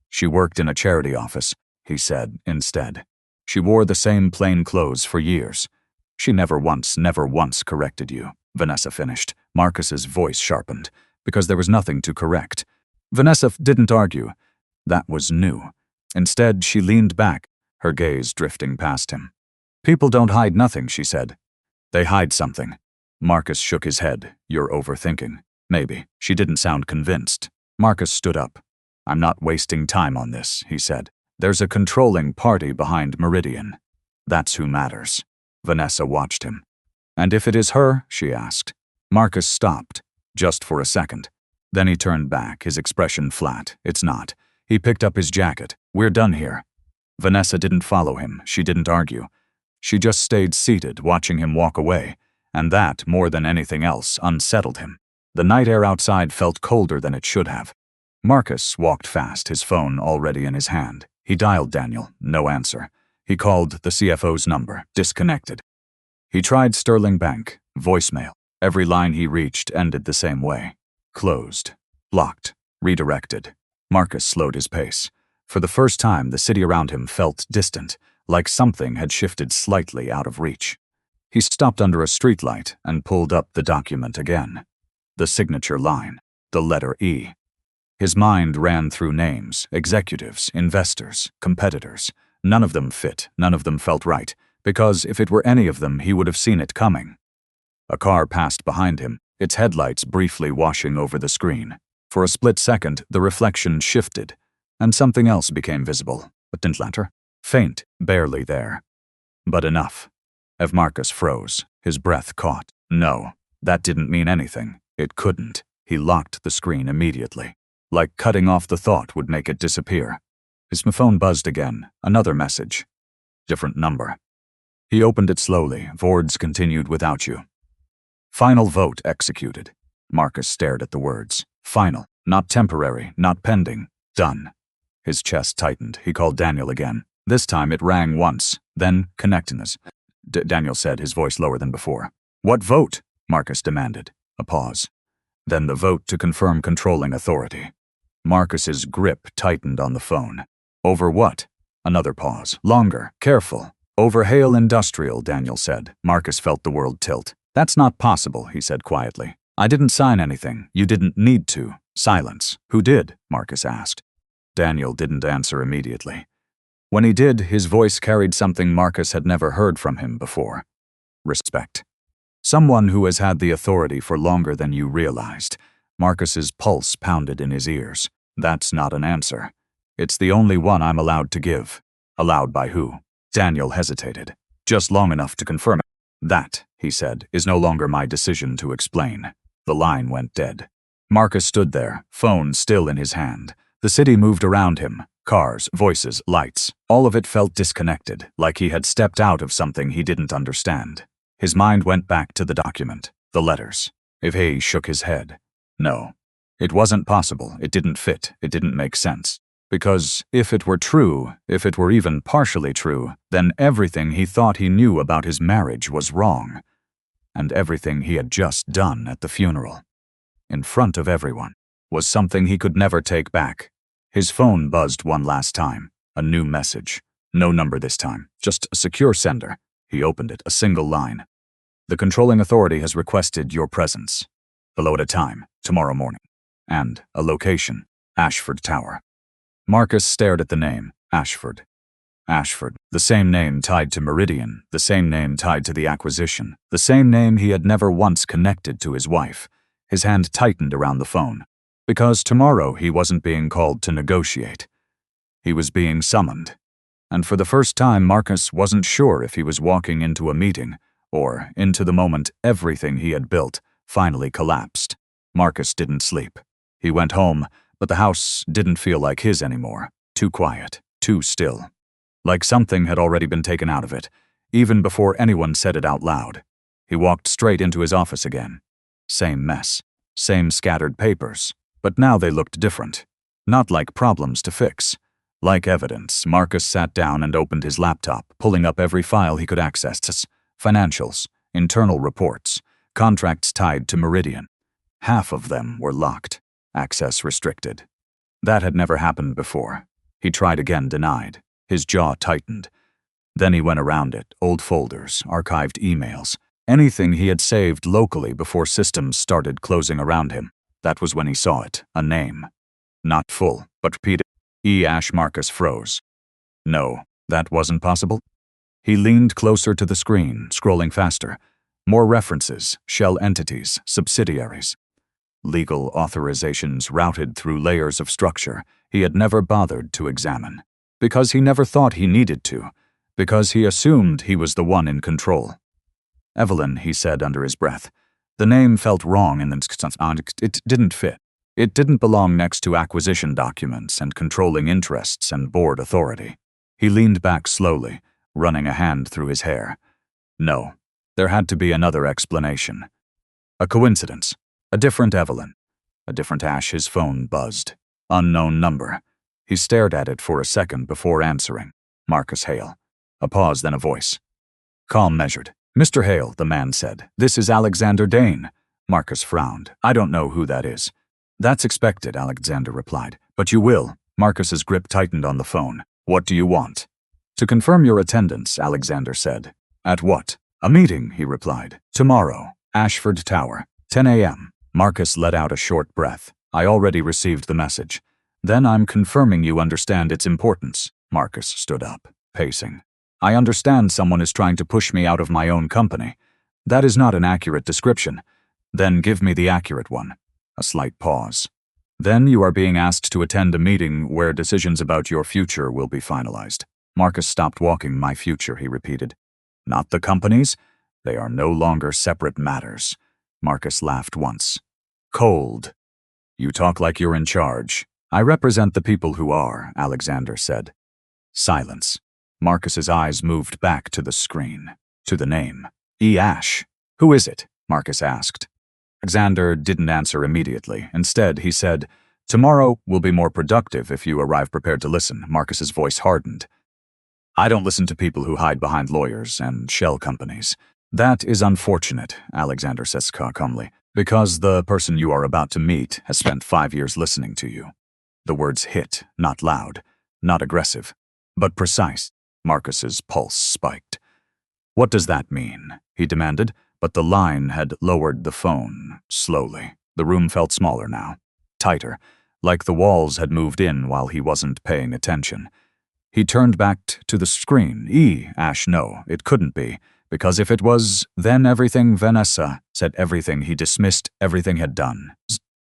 Speaker 1: She worked in a charity office, he said instead. She wore the same plain clothes for years. She never once corrected you, Vanessa finished. Marcus's voice sharpened, because there was nothing to correct. Vanessa didn't argue. That was new. Instead, she leaned back, her gaze drifting past him. People don't hide nothing, she said. They hide something. Marcus shook his head. You're overthinking. Maybe. She didn't sound convinced. Marcus stood up. I'm not wasting time on this, he said. There's a controlling party behind Meridian. That's who matters. Vanessa watched him. And if it is her? She asked. Marcus stopped, just for a second. Then he turned back, his expression flat. It's not. He picked up his jacket. We're done here. Vanessa didn't follow him. She didn't argue. She just stayed seated, watching him walk away, and that, more than anything else, unsettled him. The night air outside felt colder than it should have. Marcus walked fast, his phone already in his hand. He dialed Daniel. No answer. He called the CFO's number. Disconnected. He tried Sterling Bank. Voicemail. Every line he reached ended the same way. Closed. Blocked. Redirected. Marcus slowed his pace. For the first time, the city around him felt distant, like something had shifted slightly out of reach. He stopped under a streetlight and pulled up the document again. The signature line. The letter E. His mind ran through names, executives, investors, competitors. None of them fit, none of them felt right, because if it were any of them, he would have seen it coming. A car passed behind him, its headlights briefly washing over the screen. For a split second, the reflection shifted, and something else became visible. A tint lantern? Faint, barely there. But enough. Ev Marcus froze, his breath caught. No, that didn't mean anything. It couldn't. He locked the screen immediately. Like cutting off the thought would make it disappear. His phone buzzed again. Another message. Different number. He opened it slowly. Words continued without you. Final vote executed. Marcus stared at the words. Final. Not temporary. Not pending. Done. His chest tightened. He called Daniel again. This time it rang once. Then connectedness. Daniel said, his voice lower than before. What vote? Marcus demanded. A pause. Then the vote to confirm controlling authority. Marcus's grip tightened on the phone. Over what? Another pause. Longer. Careful. Over Hale Industrial, Daniel said. Marcus felt the world tilt. That's not possible, he said quietly. I didn't sign anything. You didn't need to. Silence. Who did? Marcus asked. Daniel didn't answer immediately. When he did, his voice carried something Marcus had never heard from him before. Respect. Someone who has had the authority for longer than you realized. Marcus's pulse pounded in his ears. That's not an answer. It's the only one I'm allowed to give. Allowed by who? Daniel hesitated. Just long enough to confirm it. That, he said, is no longer my decision to explain. The line went dead. Marcus stood there, phone still in his hand. The city moved around him. Cars, voices, lights. All of it felt disconnected, like he had stepped out of something he didn't understand. His mind went back to the document, the letters. He shook his head. No. It wasn't possible. It didn't fit. It didn't make sense. Because if it were true, if it were even partially true, then everything he thought he knew about his marriage was wrong. And everything he had just done at the funeral. In front of everyone. was something he could never take back. His phone buzzed one last time. A new message. No number this time, just a secure sender. He opened it, a single line. The controlling authority has requested your presence. Below at a time, tomorrow morning. And a location, Ashford Tower. Marcus stared at the name, Ashford. Ashford, the same name tied to Meridian, the same name tied to the acquisition, the same name he had never once connected to his wife. His hand tightened around the phone. Because tomorrow he wasn't being called to negotiate. He was being summoned. And for the first time, Marcus wasn't sure if he was walking into a meeting or into the moment everything he had built finally collapsed. Marcus didn't sleep. He went home, but the house didn't feel like his anymore. Too quiet, too still. Like something had already been taken out of it, even before anyone said it out loud. He walked straight into his office again. Same mess, same scattered papers, but now they looked different. Not like problems to fix. Like evidence, Marcus sat down and opened his laptop, pulling up every file he could access. Financials, internal reports, contracts tied to Meridian. Half of them were locked, access restricted. That had never happened before. He tried again, denied. His jaw tightened. Then he went around it, old folders, archived emails, anything he had saved locally before systems started closing around him. That was when he saw it, a name. Not full, but repeated. Ash. Marcus froze. No, that wasn't possible. He leaned closer to the screen, scrolling faster. More references, shell entities, subsidiaries. Legal authorizations routed through layers of structure he had never bothered to examine. Because he never thought he needed to. Because he assumed he was the one in control. Evelyn, he said under his breath. The name felt wrong and it didn't fit. It didn't belong next to acquisition documents and controlling interests and board authority. He leaned back slowly, running a hand through his hair. No, there had to be another explanation. A coincidence. A different Evelyn. A different Ash. His phone buzzed. Unknown number. He stared at it for a second before answering. Marcus Hale. A pause, then a voice. Calm, measured. Mr. Hale, the man said. This is Alexander Dane. Marcus frowned. I don't know who that is. That's expected, Alexander replied. But you will. Marcus's grip tightened on the phone. What do you want? To confirm your attendance, Alexander said. At what? A meeting, he replied. Tomorrow, Ashford Tower, 10 a.m. Marcus let out a short breath. I already received the message. Then I'm confirming you understand its importance. Marcus stood up, pacing. I understand someone is trying to push me out of my own company. That is not an accurate description. Then give me the accurate one. A slight pause. Then you are being asked to attend a meeting where decisions about your future will be finalized. Marcus stopped walking. My future, he repeated. Not the company's? They are no longer separate matters. Marcus laughed once. Cold. You talk like you're in charge. I represent the people who are, Alexander said. Silence. Marcus's eyes moved back to the screen, to the name. Ash. Who is it? Marcus asked. Alexander didn't answer immediately. Instead, he said, Tomorrow will be more productive if you arrive prepared to listen. Marcus's voice hardened. I don't listen to people who hide behind lawyers and shell companies. That is unfortunate, Alexander says calmly, because the person you are about to meet has spent 5 years listening to you. The words hit, not loud, not aggressive, but precise. Marcus's pulse spiked. What does that mean? He demanded, but the line had lowered the phone, slowly. The room felt smaller now, tighter, like the walls had moved in while he wasn't paying attention. He turned back to the screen. Ash, no, it couldn't be, because if it was, then everything Vanessa said, everything he dismissed, everything had done.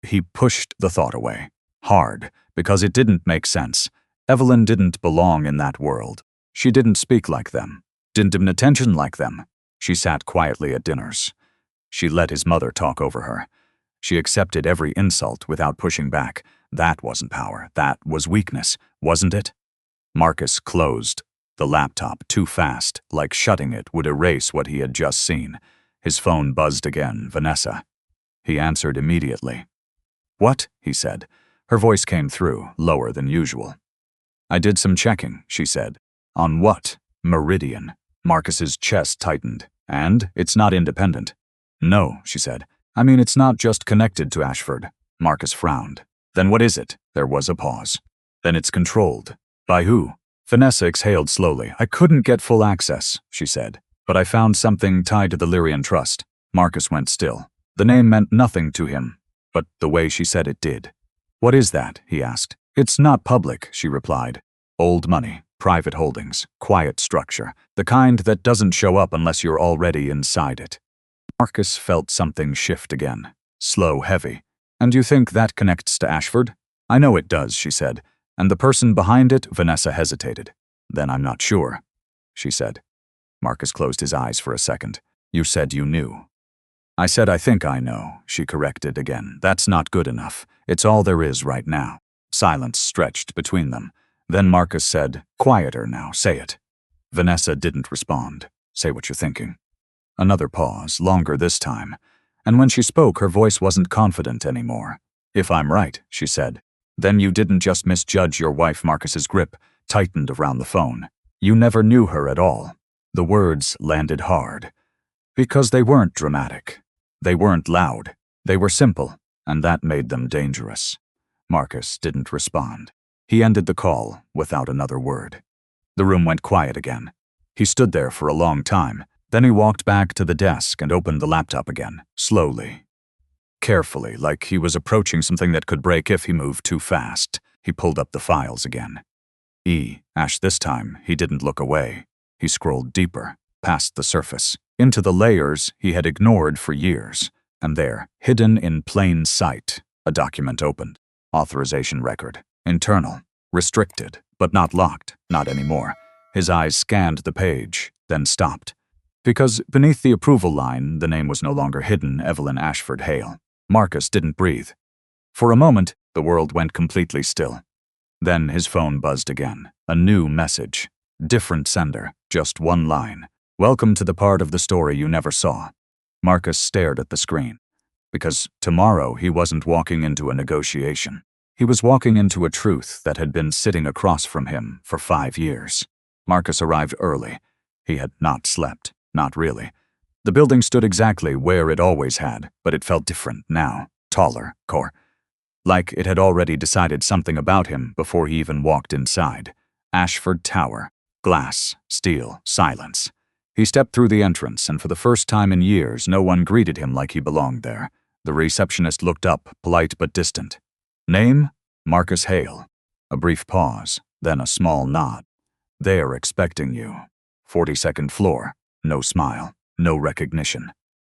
Speaker 1: He pushed the thought away, hard, because it didn't make sense. Evelyn didn't belong in that world. She didn't speak like them, didn't demand attention like them. She sat quietly at dinners. She let his mother talk over her. She accepted every insult without pushing back. That wasn't power. That was weakness, wasn't it? Marcus closed the laptop too fast, like shutting it would erase what he had just seen. His phone buzzed again. Vanessa. He answered immediately. What? He said. Her voice came through, lower than usual. I did some checking, she said. On what? Meridian. Marcus's chest tightened. And it's not independent. No, she said. I mean, it's not just connected to Ashford. Marcus frowned. Then what is it? There was a pause. Then it's controlled. By who? Vanessa exhaled slowly. I couldn't get full access, she said. But I found something tied to the Lyrian Trust. Marcus went still. The name meant nothing to him, but the way she said it did. What is that? He asked. It's not public, she replied. Old money, private holdings, quiet structure, the kind that doesn't show up unless you're already inside it. Marcus felt something shift again. Slow, heavy. And you think that connects to Ashford? I know it does, she said. And the person behind it? Vanessa hesitated. Then I'm not sure, she said. Marcus closed his eyes for a second. You said you knew. I said I think I know, she corrected again. That's not good enough. It's all there is right now. Silence stretched between them. Then Marcus said, quieter now, say it. Vanessa didn't respond. Say what you're thinking. Another pause, longer this time. And when she spoke, her voice wasn't confident anymore. If I'm right, she said, then you didn't just misjudge your wife. Marcus's grip tightened around the phone. You never knew her at all. The words landed hard. Because they weren't dramatic. They weren't loud. They were simple, and that made them dangerous. Marcus didn't respond. He ended the call without another word. The room went quiet again. He stood there for a long time. Then he walked back to the desk and opened the laptop again, slowly. Carefully, like he was approaching something that could break if he moved too fast. He pulled up the files again. Ash this time, he didn't look away. He scrolled deeper, past the surface, into the layers he had ignored for years. And there, hidden in plain sight, a document opened. Authorization record. Internal. Restricted, but not locked. Not anymore. His eyes scanned the page, then stopped. Because beneath the approval line, the name was no longer hidden, Evelyn Ashford Hale. Marcus didn't breathe. For a moment, the world went completely still. Then his phone buzzed again. A new message. Different sender. Just one line. Welcome to the part of the story you never saw. Marcus stared at the screen. Because tomorrow he wasn't walking into a negotiation. He was walking into a truth that had been sitting across from him for 5 years. Marcus arrived early. He had not slept. Not really. The building stood exactly where it always had, but it felt different now. Taller, like it had already decided something about him before he even walked inside. Ashford Tower. Glass, steel, silence. He stepped through the entrance, and for the first time in years, no one greeted him like he belonged there. The receptionist looked up, polite but distant. Name? Marcus Hale. A brief pause, then a small nod. They're expecting you. 42nd floor. No smile. No recognition.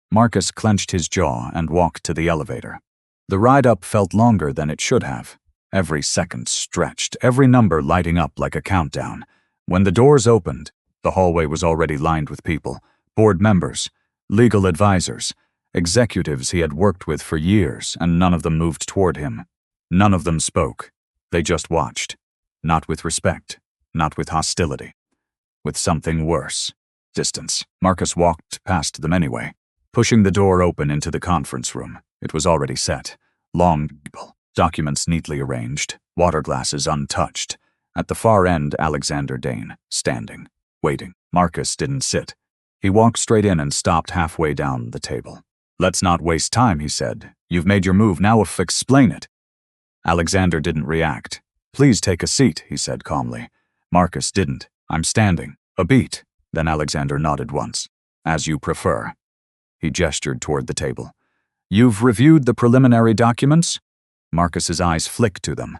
Speaker 1: Marcus clenched his jaw and walked to the elevator. The ride up felt longer than it should have. Every second stretched, every number lighting up like a countdown. When the doors opened, the hallway was already lined with people. Board members, legal advisors, executives he had worked with for years, and none of them moved toward him. None of them spoke. They just watched. Not with respect. Not with hostility. With something worse. Distance. Marcus walked past them anyway, pushing the door open into the conference room. It was already set. Long table, documents neatly arranged, water glasses untouched. At the far end, Alexander Dane, standing, waiting. Marcus didn't sit. He walked straight in and stopped halfway down the table. Let's not waste time, he said. You've made your move, now explain it. Alexander didn't react. Please take a seat, he said calmly. Marcus didn't. I'm standing. A beat. Then Alexander nodded once. As you prefer. He gestured toward the table. You've reviewed the preliminary documents? Marcus's eyes flicked to them.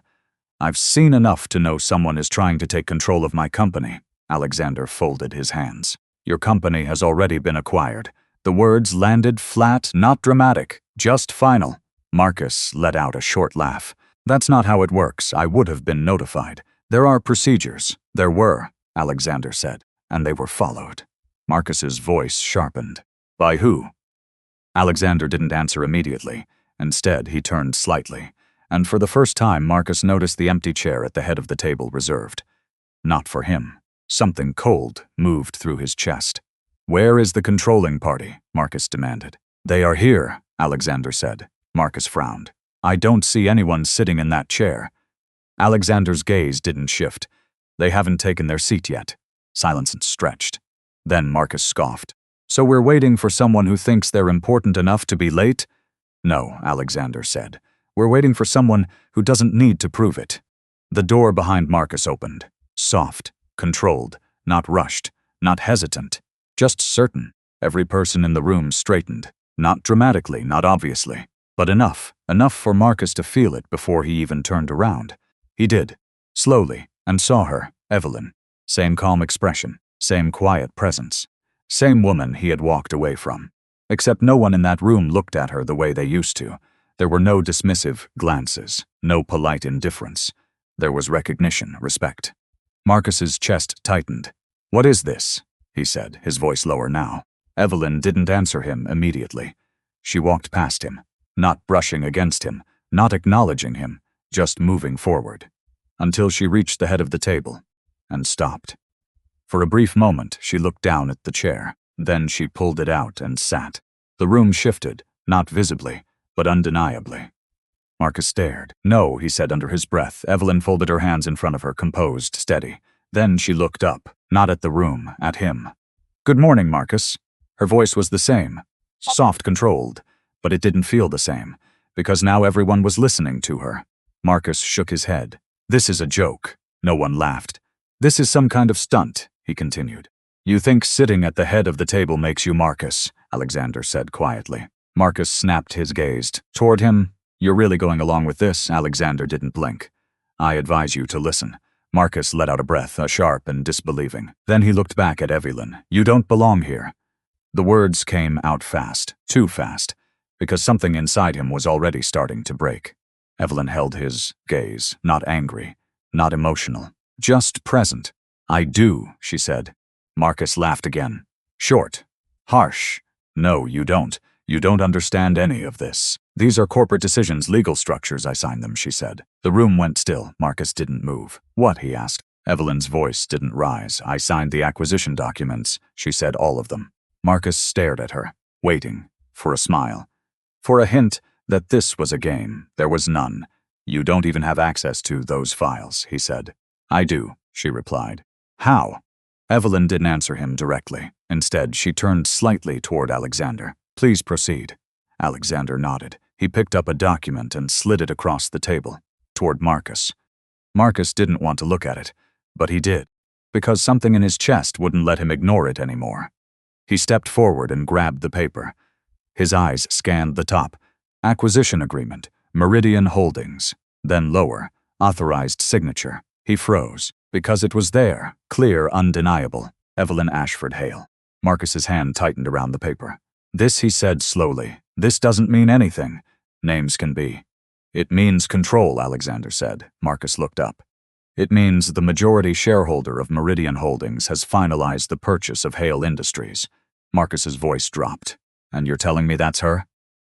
Speaker 1: I've seen enough to know someone is trying to take control of my company. Alexander folded his hands. Your company has already been acquired. The words landed flat, not dramatic, just final. Marcus let out a short laugh. That's not how it works. I would have been notified. There are procedures. There were, Alexander said, and they were followed. Marcus's voice sharpened. By who? Alexander didn't answer immediately. Instead, he turned slightly, and for the first time Marcus noticed the empty chair at the head of the table reserved. Not for him. Something cold moved through his chest. Where is the controlling party? Marcus demanded. They are here, Alexander said. Marcus frowned. I don't see anyone sitting in that chair. Alexander's gaze didn't shift. They haven't taken their seat yet. Silence stretched. Then Marcus scoffed. So we're waiting for someone who thinks they're important enough to be late? No, Alexander said. We're waiting for someone who doesn't need to prove it. The door behind Marcus opened. Soft, controlled, not rushed, not hesitant, just certain. Every person in the room straightened. Not dramatically, not obviously, but enough for Marcus to feel it before he even turned around. He did, slowly, and saw her, Evelyn. Same calm expression, same quiet presence. Same woman he had walked away from. Except no one in that room looked at her the way they used to. There were no dismissive glances, no polite indifference. There was recognition, respect. Marcus's chest tightened. "What is this?" he said, his voice lower now. Evelyn didn't answer him immediately. She walked past him, not brushing against him, not acknowledging him, just moving forward, until she reached the head of the table and stopped. For a brief moment, she looked down at the chair. Then she pulled it out and sat. The room shifted, not visibly, but undeniably. Marcus stared. "No," he said under his breath. Evelyn folded her hands in front of her, composed, steady. Then she looked up, not at the room, at him. "Good morning, Marcus." Her voice was the same, soft, controlled, but it didn't feel the same, because now everyone was listening to her. Marcus shook his head. "This is a joke." No one laughed. "This is some kind of stunt," he continued. "You think sitting at the head of the table makes you Marcus," Alexander said quietly. Marcus snapped his gaze toward him. "You're really going along with this?" Alexander didn't blink. "I advise you to listen." Marcus let out a breath, sharp and disbelieving. Then he looked back at Evelyn. "You don't belong here." The words came out fast, too fast, because something inside him was already starting to break. Evelyn held his gaze, not angry, not emotional, just present. "I do," she said. Marcus laughed again. Short, harsh. "No, you don't. You don't understand any of this. These are corporate decisions, legal structures. I signed them," she said. The room went still. Marcus didn't move. "What?" he asked. Evelyn's voice didn't rise. "I signed the acquisition documents," she said, "all of them." Marcus stared at her, waiting for a smile, for a hint that this was a game. There was none. "You don't even have access to those files," he said. "I do," she replied. "How?" Evelyn didn't answer him directly. Instead, she turned slightly toward Alexander. "Please proceed." Alexander nodded. He picked up a document and slid it across the table, toward Marcus. Marcus didn't want to look at it, but he did, because something in his chest wouldn't let him ignore it anymore. He stepped forward and grabbed the paper. His eyes scanned the top. Acquisition agreement, Meridian Holdings. Then lower, authorized signature. He froze, because it was there, clear, undeniable. Evelyn Ashford Hale. Marcus's hand tightened around the paper. "This," he said slowly, "this doesn't mean anything. Names can be." "It means control," Alexander said. Marcus looked up. "It means the majority shareholder of Meridian Holdings has finalized the purchase of Hale Industries." Marcus's voice dropped. "And you're telling me that's her?"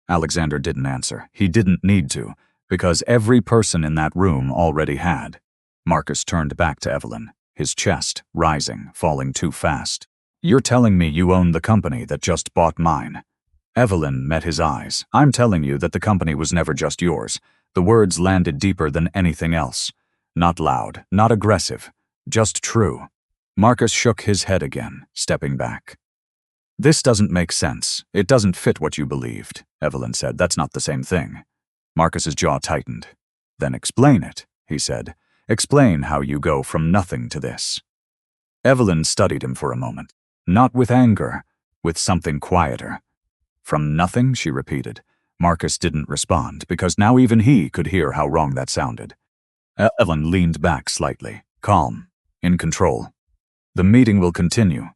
Speaker 1: Alexander didn't answer. He didn't need to, because every person in that room already had. Marcus turned back to Evelyn, his chest rising, falling too fast. "You're telling me you own the company that just bought mine?" Evelyn met his eyes. "I'm telling you that the company was never just yours." The words landed deeper than anything else. Not loud, not aggressive, just true. Marcus shook his head again, stepping back. "This doesn't make sense. It doesn't fit what you believed," Evelyn said. "That's not the same thing." Marcus's jaw tightened. "Then explain it," he said. "Explain how you go from nothing to this." Evelyn studied him for a moment. Not with anger, with something quieter. "From nothing?" she repeated. Marcus didn't respond, because now even he could hear how wrong that sounded. Evelyn leaned back slightly, calm, in control. "The meeting will continue,"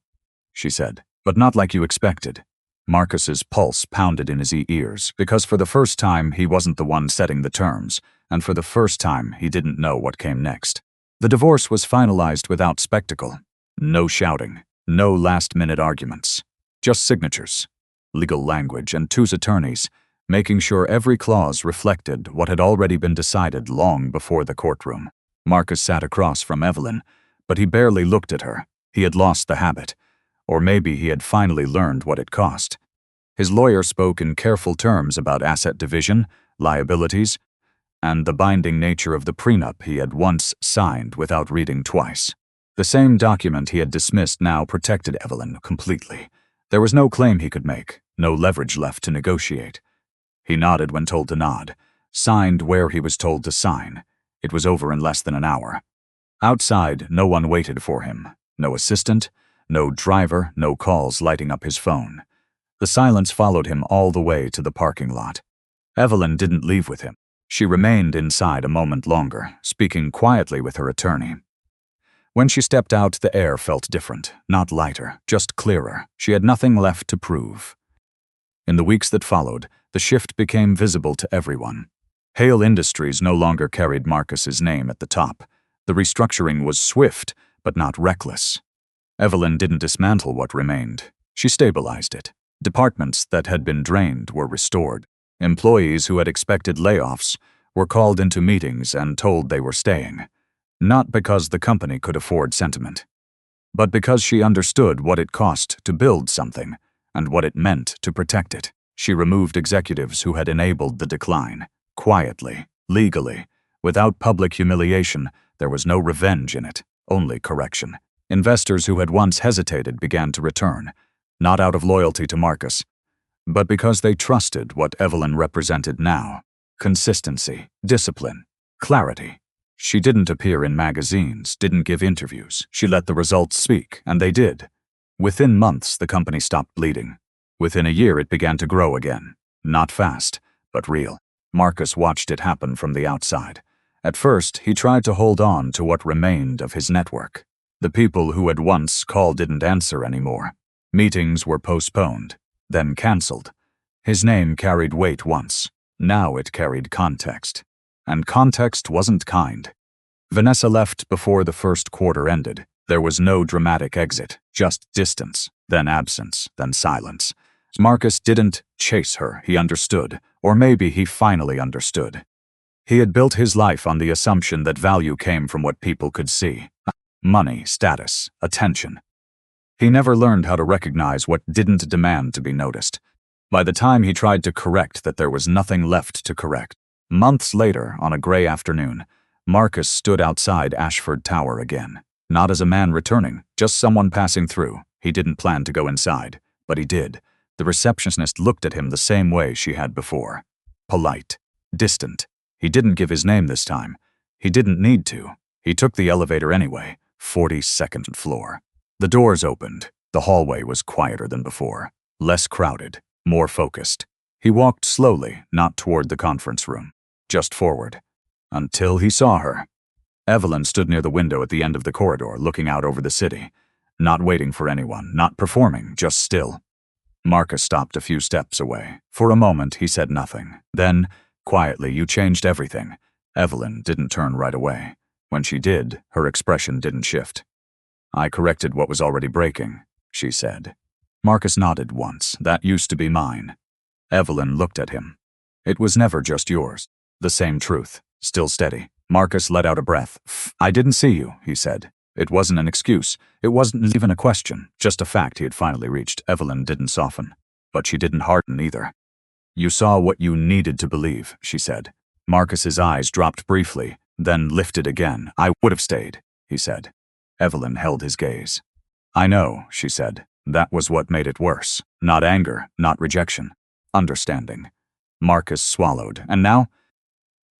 Speaker 1: she said, "but not like you expected." Marcus's pulse pounded in his ears, because for the first time he wasn't the one setting the terms, and for the first time he didn't know what came next. The divorce was finalized without spectacle. No shouting, no last-minute arguments. Just signatures, legal language, and two attorneys, making sure every clause reflected what had already been decided long before the courtroom. Marcus sat across from Evelyn, but he barely looked at her. He had lost the habit. Or maybe he had finally learned what it cost. His lawyer spoke in careful terms about asset division, liabilities, and the binding nature of the prenup he had once signed without reading twice. The same document he had dismissed now protected Evelyn completely. There was no claim he could make, no leverage left to negotiate. He nodded when told to nod, signed where he was told to sign. It was over in less than an hour. Outside, no one waited for him. No assistant, no driver, no calls lighting up his phone. The silence followed him all the way to the parking lot. Evelyn didn't leave with him. She remained inside a moment longer, speaking quietly with her attorney. When she stepped out, the air felt different, not lighter, just clearer. She had nothing left to prove. In the weeks that followed, the shift became visible to everyone. Hale Industries no longer carried Marcus's name at the top. The restructuring was swift, but not reckless. Evelyn didn't dismantle what remained. She stabilized it. Departments that had been drained were restored. Employees who had expected layoffs were called into meetings and told they were staying. Not because the company could afford sentiment, but because she understood what it cost to build something and what it meant to protect it. She removed executives who had enabled the decline. Quietly, legally, without public humiliation. There was no revenge in it, only correction. Investors who had once hesitated began to return, not out of loyalty to Marcus, but because they trusted what Evelyn represented now. Consistency, discipline, clarity. She didn't appear in magazines, didn't give interviews. She let the results speak, and they did. Within months, the company stopped bleeding. Within a year, it began to grow again. Not fast, but real. Marcus watched it happen from the outside. At first, he tried to hold on to what remained of his network. The people who had once called didn't answer anymore. Meetings were postponed, then canceled. His name carried weight once. Now it carried context. And context wasn't kind. Vanessa left before the first quarter ended. There was no dramatic exit, just distance, then absence, then silence. Marcus didn't chase her, he understood, or maybe he finally understood. He had built his life on the assumption that value came from what people could see. Money, status, attention. He never learned how to recognize what didn't demand to be noticed. By the time he tried to correct that, there was nothing left to correct. Months later, on a gray afternoon, Marcus stood outside Ashford Tower again. Not as a man returning, just someone passing through. He didn't plan to go inside, but he did. The receptionist looked at him the same way she had before. Polite, distant. He didn't give his name this time. He didn't need to. He took the elevator anyway. 42nd floor. The doors opened. The hallway was quieter than before. Less crowded, more focused. He walked slowly, not toward the conference room, just forward, until he saw her. Evelyn stood near the window at the end of the corridor, looking out over the city. Not waiting for anyone, not performing, just still. Marcus stopped a few steps away. For a moment, he said nothing. Then, quietly, "You changed everything." Evelyn didn't turn right away. When she did, her expression didn't shift. "I corrected what was already breaking," she said. Marcus nodded once. "That used to be mine." Evelyn looked at him. "It was never just yours." The same truth, still steady. Marcus let out a breath. "I didn't see you," he said. It wasn't an excuse. It wasn't even a question, just a fact he had finally reached. Evelyn didn't soften, but she didn't harden either. "You saw what you needed to believe," she said. Marcus's eyes dropped briefly, then lifted again. "I would have stayed," he said. Evelyn held his gaze. "I know," she said. "That was what made it worse. Not anger, not rejection. Understanding." Marcus swallowed. "And now?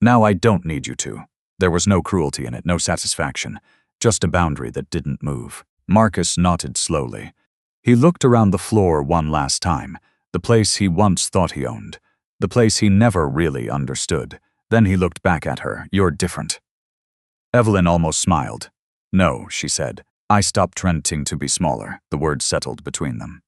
Speaker 1: Now I don't need you to." There was no cruelty in it, no satisfaction. Just a boundary that didn't move. Marcus nodded slowly. He looked around the floor one last time, the place he once thought he owned, the place he never really understood. Then he looked back at her. "You're different." Evelyn almost smiled. "No," she said. "I stopped trending to be smaller." The words settled between them.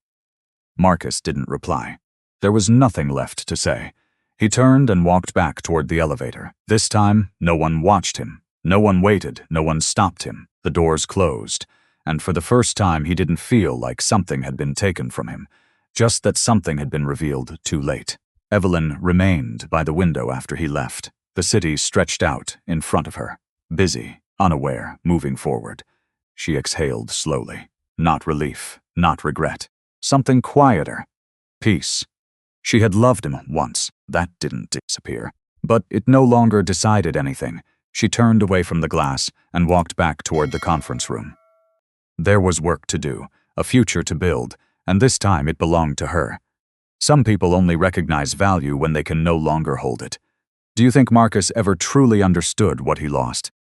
Speaker 1: Marcus didn't reply. There was nothing left to say. He turned and walked back toward the elevator. This time, no one watched him. No one waited. No one stopped him. The doors closed. And for the first time, he didn't feel like something had been taken from him. Just that something had been revealed too late. Evelyn remained by the window after he left. The city stretched out in front of her. Busy, unaware, moving forward. She exhaled slowly. Not relief, not regret. Something quieter. Peace. She had loved him once. That didn't disappear. But it no longer decided anything. She turned away from the glass and walked back toward the conference room. There was work to do, a future to build, and this time it belonged to her. Some people only recognize value when they can no longer hold it. Do you think Marcus ever truly understood what he lost?